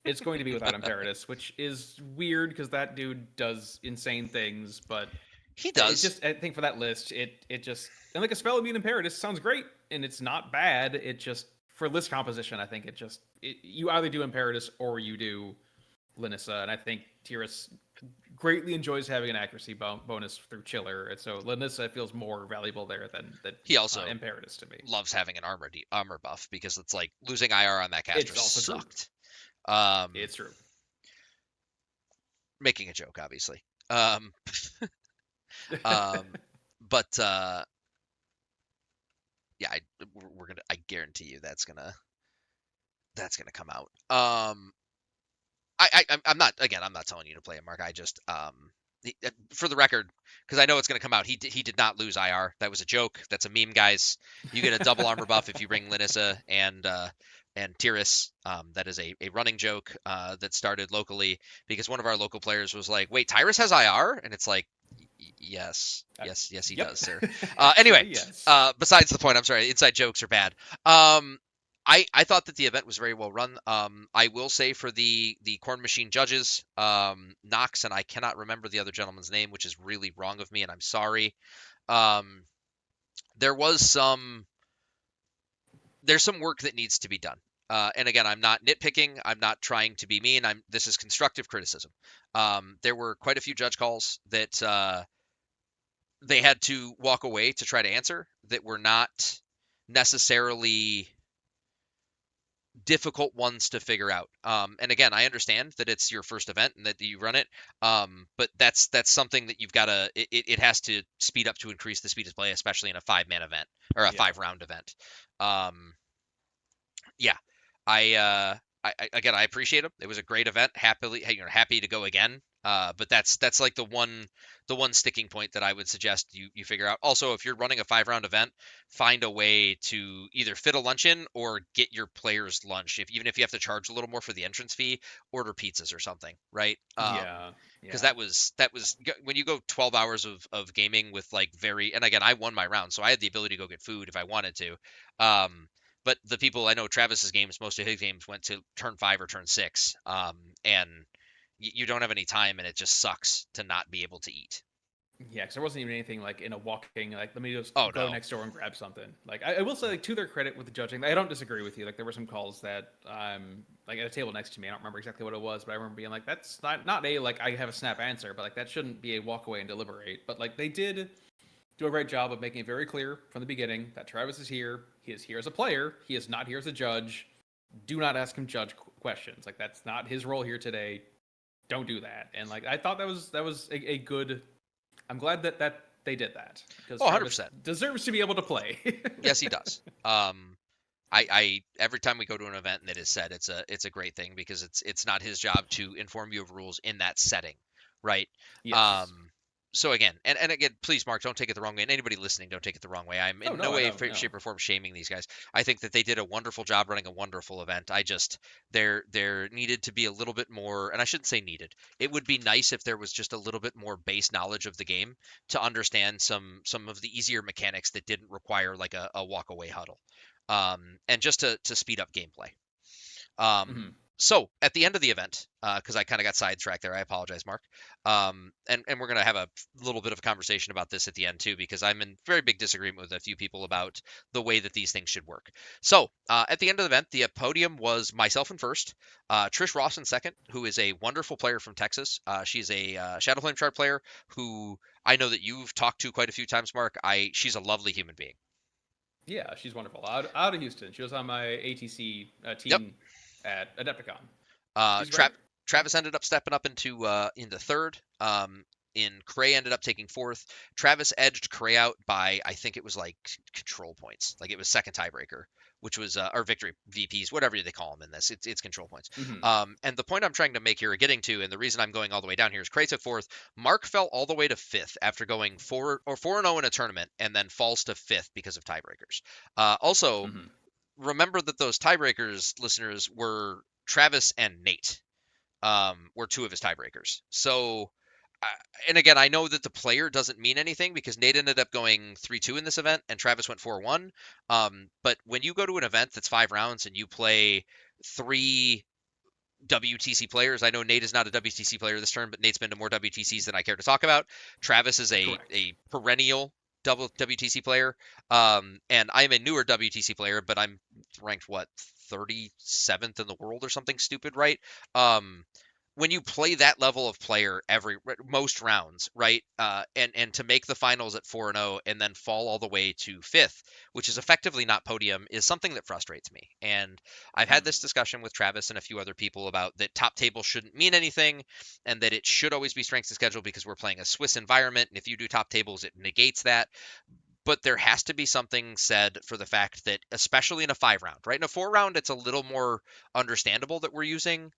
it's going to be without Imperatus, which is weird because that dude does insane things. But he it does. just, I think for that list, it just, and like a spell immune Imperatus sounds great and it's not bad. It just, for list composition, I think you either do Imperatus or you do Linissa, and I think Tyrus greatly enjoys having an accuracy bonus through Chiller, and so Linissa feels more valuable there than He also Imperatus to me. loves having an armor buff because it's like losing IR on that caster It's also true. sucked. Um, It's true. Making a joke, obviously. Um, um, but yeah, we're gonna. I guarantee you that's gonna come out. I'm not, again. I'm not telling you to play it, Mark. I just for the record, because I know it's gonna come out. He did not lose IR. That was a joke. That's a meme, guys. You get a double armor buff if you bring Linissa and Tyrus. That is a running joke that started locally because one of our local players was like, "Wait, Tyrus has IR," and it's like, yes, yes, he Yep. does, sir. Anyway, Actually, yes. besides the point, I'm sorry, inside jokes are bad. I thought that the event was very well run. I will say for the Cornmachine judges, Knox, and I cannot remember the other gentleman's name, which is really wrong of me, and I'm sorry. Um, there was there's some work that needs to be done. And again, I'm not nitpicking. I'm not trying to be mean. This is constructive criticism. There were quite a few judge calls that they had to walk away to try to answer that were not necessarily difficult ones to figure out. And again, I understand that it's your first event and that you run it. But that's something that you've got to. It has to speed up to increase the speed of play, especially in a 5-man event or a Yeah. 5-round event. Yeah, I again, I appreciate them. It was a great event. Happy to go again. But that's like the one sticking point that I would suggest you figure out. Also, if you're running a 5 round event, find a way to either fit a lunch in or get your players lunch. Even if you have to charge a little more for the entrance fee, order pizzas or something, right? Yeah, Because yeah, that was when you go 12 hours of gaming with like and again, I won my round, so I had the ability to go get food if I wanted to. But the people I know, Travis's games, most of his games went to turn 5 or turn 6, and you don't have any time, and it just sucks to not be able to eat. yeah. Because there wasn't even anything like in a walking like let me just Oh go no. next door and grab something. Like I will say like to their credit with the judging, I don't disagree with you. Like there were some calls that like at a table next to me, I don't remember exactly what it was, but I remember being like that's not a like I have a snap answer, but like that shouldn't be a walk away and deliberate. But like they did do a great job of making it very clear from the beginning that Travis is here. He is here as a player. He is not here as a judge. Do not ask him judge questions. Like that's not his role here today. Don't do that. And like I thought that was a good. I'm glad that they did that because Oh, Travis 100%. deserves to be able to play. Yes, he does. I every time we go to an event and it is said, it's a great thing because it's not his job to inform you of rules in that setting, right? Yes. Um, so again, and again, please, Mark, don't take it the wrong way, and anybody listening, don't take it the wrong way. I'm Oh in no no, I way, don't know. shape, or form shaming these guys. I think that they did a wonderful job running a wonderful event. I just there needed to be a little bit more, and I shouldn't say needed. It would be nice if there was just a little bit more base knowledge of the game to understand some of the easier mechanics that didn't require like a walk away huddle, and just to speed up gameplay. Hmm. So at the end of the event, because I kind of got sidetracked there, I apologize, Mark. And we're gonna have a little bit of a conversation about this at the end too, because I'm in very big disagreement with a few people about the way that these things should work. So at the end of the event, the podium was myself in first, Trish Ross in second, who is a wonderful player from Texas. She's a Shadowflame chart player who I know that you've talked to quite a few times, Mark. She's a lovely human being. Yeah, she's wonderful. Out of Houston. She was on my ATC Yep. team at Adepticon. Uh, She's great. Tra- Travis ended up stepping up into third. In Cray ended up taking fourth. Travis edged Cray out by I think it was like control points. Like it was second tiebreaker, which was or victory VPs, whatever they call them in this. It's control points. Hmm. And the point I'm trying to make here, or getting to, and the reason I'm going all the way down here is Cray took fourth. Mark fell all the way to fifth after going 4-0 in a tournament, and then falls to fifth because of tiebreakers. Also, Hmm. remember that those tiebreakers, listeners, were Travis and Nate, were two of his tiebreakers. So, uh, and again, I know that the player doesn't mean anything because Nate ended up going 3-2 in this event and Travis went 4-1. But when you go to an event that's 5 rounds and you play three WTC players. I know Nate is not a WTC player this turn, but Nate's been to more WTCs than I care to talk about. Travis is Correct. a perennial double WTC player, and I'm a newer WTC player, but I'm ranked what 37th in the world or something stupid, right? When you play that level of player most rounds, right, and to make the finals at 4-0 and then fall all the way to fifth, which is effectively not podium, is something that frustrates me. And I've had Hmm. this discussion with Travis and a few other people about that top table shouldn't mean anything and that it should always be strength of schedule because we're playing a Swiss environment. And if you do top tables, it negates that. But there has to be something said for the fact that, especially in a 5 round, right? In a 4 round, it's a little more understandable that we're using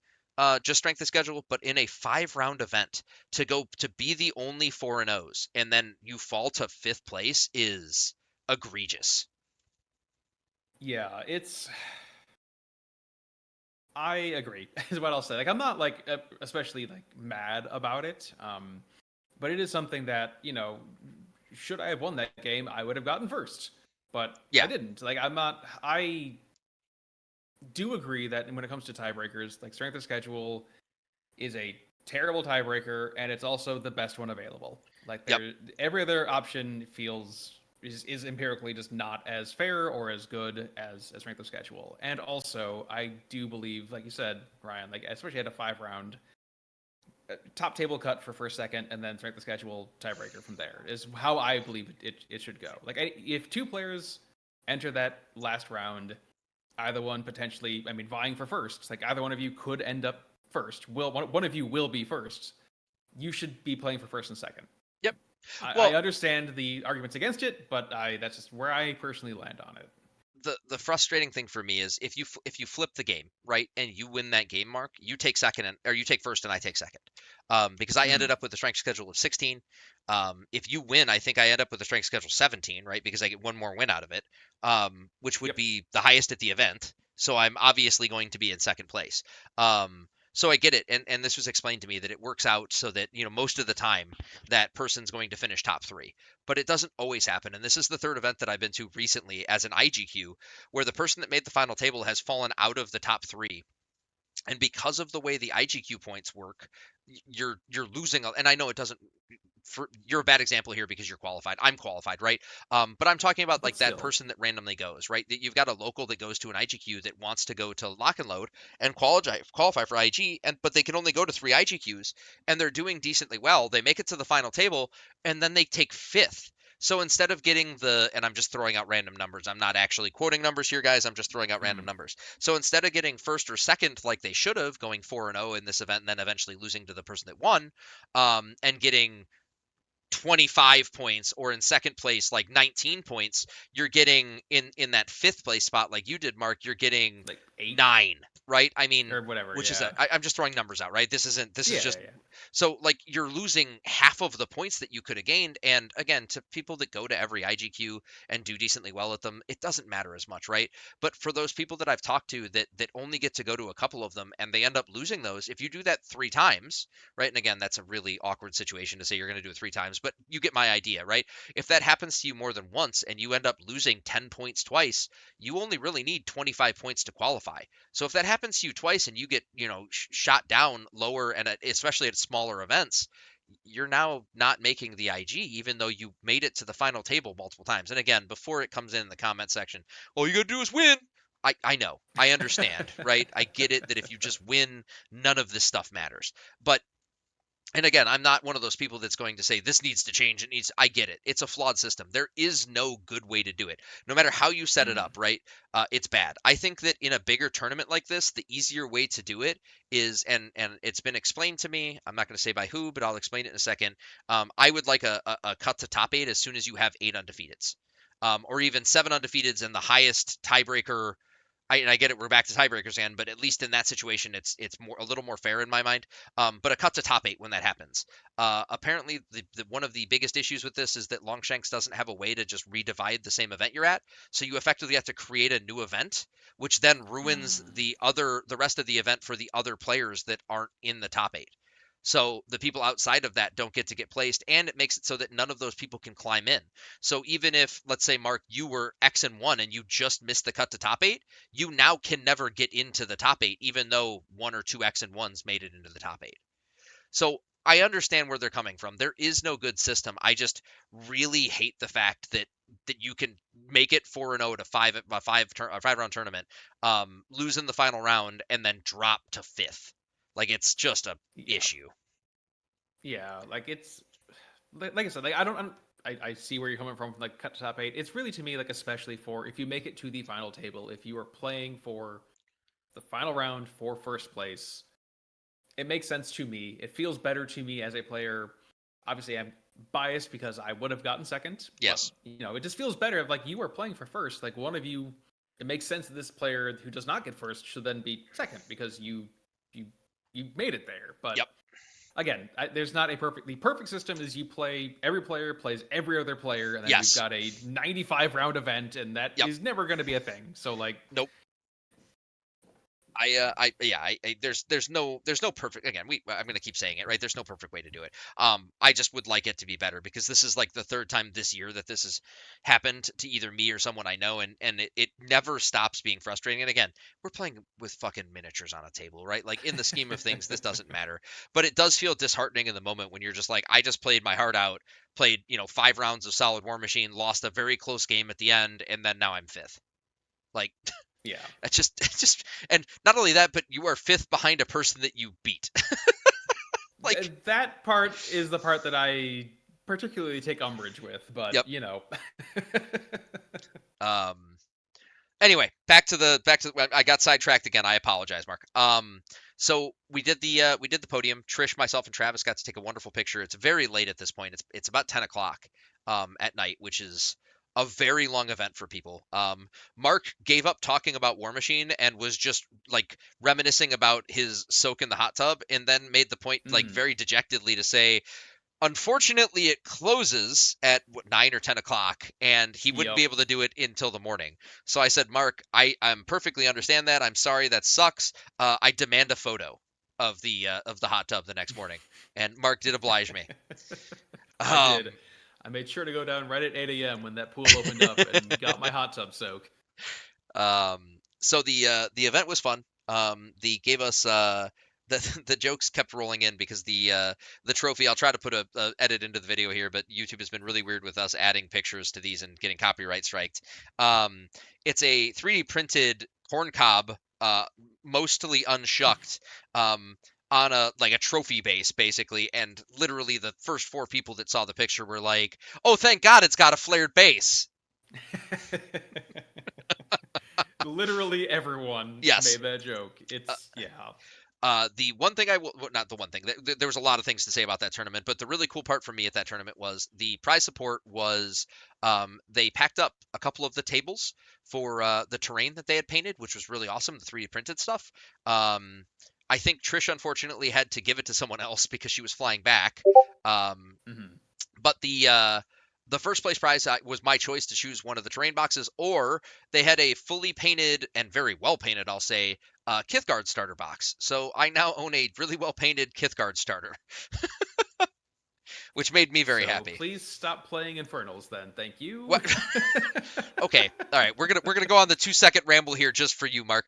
just strength of schedule. But in a 5 round event, to go to be the only 4-0s and then you fall to fifth place is egregious. Yeah, it's. I agree. Is what I'll say. Like I'm not like especially like mad about it. But it is something that should I have won that game, I would have gotten first. But I Yeah. didn't. Like I'm not. I do agree that when it comes to tiebreakers, like strength of schedule is a terrible tiebreaker, and it's also the best one available. Like Yep. every other option is empirically just not as fair or as good as strength of schedule. And also, I do believe, like you said, Ryan, like especially at a 5 round top table cut for first, second, and then strength of schedule tiebreaker from there is how I believe it should go. Like if two players enter that last round, either one potentially, I mean, vying for first, like either one of you could end up first. One of you will be first. You should be playing for first and second. Yep. I Well, understand the arguments against it, but that's just where I personally land on it. the frustrating thing for me is if you flip the game, right, and you win that game, Mark, you take second or you take first and I take second. Because I ended Mm. up with a strength schedule of 16. If you win, I think I end up with a strength schedule 17, right? Because I get one more win out of it, which would Yep. be the highest at the event. So I'm obviously going to be in second place. So I get it, and this was explained to me that it works out so that most of the time that person's going to finish top three, but it doesn't always happen. And this is the third event that I've been to recently as an IGQ, where the person that made the final table has fallen out of the top three, and because of the way the IGQ points work, you're losing. And I know it doesn't. You're a bad example here because you're qualified. I'm qualified, right? But I'm talking about But like that still. person that randomly goes, right? That you've got a local that goes to an IGQ that wants to go to lock and load and qualify for IG, and but they can only go to 3 IGQs, and they're doing decently well. They make it to the final table, and then they take fifth. So instead of getting and I'm just throwing out random numbers, I'm not actually quoting numbers here, guys. I'm just throwing out random Mm. numbers. So instead of getting first or second like they should have, going 4-0 in this event, and then eventually losing to the person that won, and getting 25 points, or in second place like 19 points, you're getting in that fifth place spot like you did, Mark, you're getting Like 8 9, right? I mean, or whatever. which is Yeah. I'm just throwing numbers out, right? This is Yeah. just Yeah. so like you're losing half of the points that you could have gained. And again, to people that go to every IGQ and do decently well at them, it doesn't matter as much, right? But for those people that I've talked to that only get to go to a couple of them and they end up losing those, if you do that 3 times, right? And again, that's a really awkward situation to say you're going to do it 3 times, but you get my idea, right? If that happens to you more than once and you end up losing 10 points twice, you only really need 25 points to qualify. So if that happens to you twice and you get, shot down lower, and especially at smaller events, you're now not making the IG, even though you made it to the final table multiple times. And again, before it comes in the comment section, all you got to do is win. I know, I understand, right? I get it that if you just win, none of this stuff matters. But and again, I'm not one of those people that's going to say this needs to change. I get it. It's a flawed system. There is no good way to do it. No matter how you set it Mm. up, right? It's bad. I think that in a bigger tournament like this, the easier way to do it is, and it's been explained to me. I'm not going to say by who, but I'll explain it in a second. I would like a cut to top eight as soon as you have 8 undefeateds, or even 7 undefeateds, and the highest tiebreaker. And I get it, we're back to tiebreakers again, but at least in that situation, it's more a little more fair in my mind. But a cut to top eight when that happens. Apparently, one of the biggest issues with this is that Longshanks doesn't have a way to just redivide the same event you're at, so you effectively have to create a new event, which then ruins Mm. the rest of the event for the other players that aren't in the top eight. So the people outside of that don't get to get placed, and it makes it so that none of those people can climb in. So even if, let's say, Mark, you were X and one and you just missed the cut to top eight, you now can never get into the top eight, even though one or two X and ones made it into the top eight. So I understand where they're coming from. There is no good system. I just really hate the fact that you can make it 4-0 to a 5 round tournament, lose in the final round, and then drop to fifth. Like it's just a Yeah. issue. Yeah. Like it's like I said. Like I don't. I see where you're coming from. Like cut to top 8. It's really to me like especially for if you make it to the final table. If you are playing for the final round for first place, it makes sense to me. It feels better to me as a player. Obviously, I'm biased because I would have gotten second, but Yes. it just feels better if like you are playing for first. Like one of you, it makes sense that this player who does not get first should then be second because you you made it there. But Yep. again, there's not a perfect system. Is you play every player plays every other player, and then we've Yes. got a 95 round event, and that Yep. is never going to be a thing. So like, Nope. There's no perfect. Again, I'm gonna keep saying it, right? There's no perfect way to do it. I just would like it to be better because this is like the third time this year that this has happened to either me or someone I know, and it never stops being frustrating. And again, we're playing with fucking miniatures on a table, right? Like in the scheme of things, this doesn't matter, but it does feel disheartening in the moment when you're just like, I just played my heart out, played 5 rounds of solid Warmachine, lost a very close game at the end, and then now I'm fifth. Like yeah. it's just, and not only that, but you are fifth behind a person that you beat. Like, That part is the part that I particularly take umbrage with, but yep. Um. Anyway, I got sidetracked again. I apologize, Mark. So we did the podium. Trish, myself, and Travis got to take a wonderful picture. It's very late at this point. It's about 10 o'clock at night, which is a very long event for people. Mark gave up talking about Warmachine and was just like reminiscing about his soak in the hot tub, and then made the point like Mm. very dejectedly to say, unfortunately, it closes at 9 or 10 o'clock, and he wouldn't Yep. be able to do it until the morning. So I said, Mark, I'm perfectly understand that. I'm sorry, that sucks. I demand a photo of the hot tub the next morning, and Mark did oblige me. I did. Um, I made sure to go down right at 8 a.m. when that pool opened up and got my hot tub soak. so the event was fun. They gave us the jokes kept rolling in because the trophy. I'll try to put a edit into the video here, but YouTube has been really weird with us adding pictures to these and getting copyright striked. Um, it's a 3D printed corn cob, mostly unshucked. Um, on a like a trophy base basically, and literally the first four people that saw the picture were like, "Oh, thank God it's got a flared base." Literally everyone Yes. made that joke. Uh, It's yeah. the one thing I will, well, not the one thing, there was a lot of things to say about that tournament, but the really cool part for me at that tournament was the prize support was they packed up a couple of the tables for the terrain that they had painted, which was really awesome, the 3D printed stuff. Um, I think Trish unfortunately had to give it to someone else because she was flying back. Um, Mm-hmm. but the first place prize was my choice to choose one of the terrain boxes, or they had a fully painted and very well painted, I'll say, Kithgard starter box. So I now own a really well painted Kithgard starter, which made me very So happy. please stop playing Infernals then. Thank you. What? Okay, all right, we're gonna go on the 2 second ramble here just for you, Mark.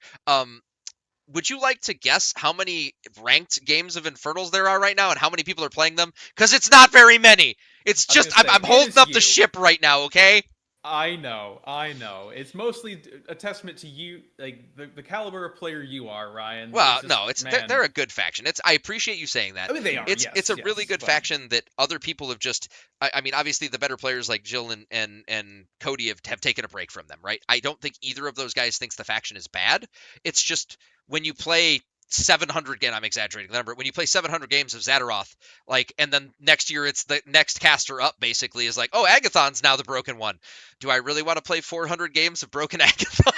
Would you like to guess how many ranked games of Infernals there are right now and how many people are playing them? Because it's not very many. It's I was just gonna I'm say it holding is up the you. ship right now, okay? I know, I know. It's mostly a testament to you, like the caliber of player you are, Ryan. Well, It's just, no, it's man. they're a good faction. I appreciate you saying that. I mean, they are. It's Yes, a really yes, good but faction that other people have just. I mean, obviously the better players like Jill and Cody have taken a break from them, right? I don't think either of those guys thinks the faction is bad. It's just when you play 700 again, I'm exaggerating the number. When you play 700 games of Zadaroth, like, and then next year it's the next caster up basically is like, oh, Agathon's now the broken one. Do I really want to play 400 games of broken Agathon?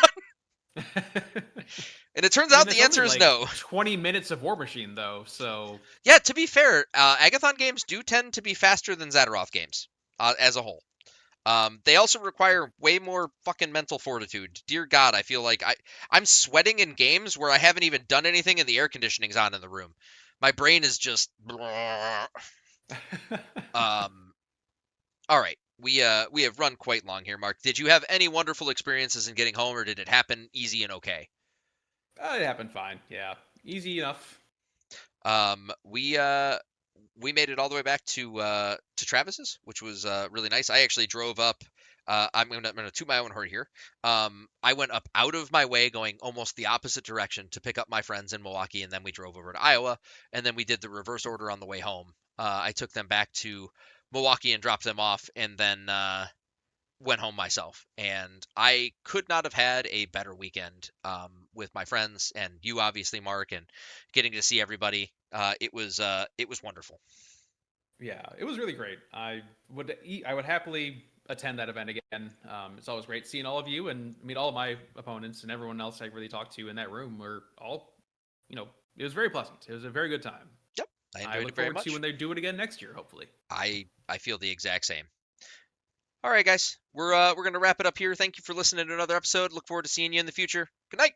And it turns I mean, out that's the only answer is like no. 20 minutes of Warmachine though, so Yeah, to be fair, Agathon games do tend to be faster than Zadaroth games as a whole. They also require way more fucking mental fortitude. Dear God, I feel like I'm sweating in games where I haven't even done anything and the air conditioning's on in the room. My brain is just. All right, we have run quite long here, Mark. Did you have any wonderful experiences in getting home, or did it happen easy and okay? it happened fine. Yeah, easy enough. Um, we uh, we made it all the way back to Travis's, which was really nice. I actually drove up. I'm gonna toot my own horn here. I went up out of my way, going almost the opposite direction to pick up my friends in Milwaukee, and then we drove over to Iowa, and then we did the reverse order on the way home. I took them back to Milwaukee and dropped them off, and then went home myself. And I could not have had a better weekend with my friends and you, obviously, Mark, and getting to see everybody. It was wonderful. Yeah, it was really great. I would happily attend that event again. It's always great seeing all of you and meet all of my opponents and everyone else I really talked to in that room. Were all, it was very pleasant. It was a very good time. Yep, I I enjoyed look it very forward to much. when they do it again next year, hopefully. I feel the exact same. All right, guys, we're gonna wrap it up here. Thank you for listening to another episode. Look forward to seeing you in the future. Good night.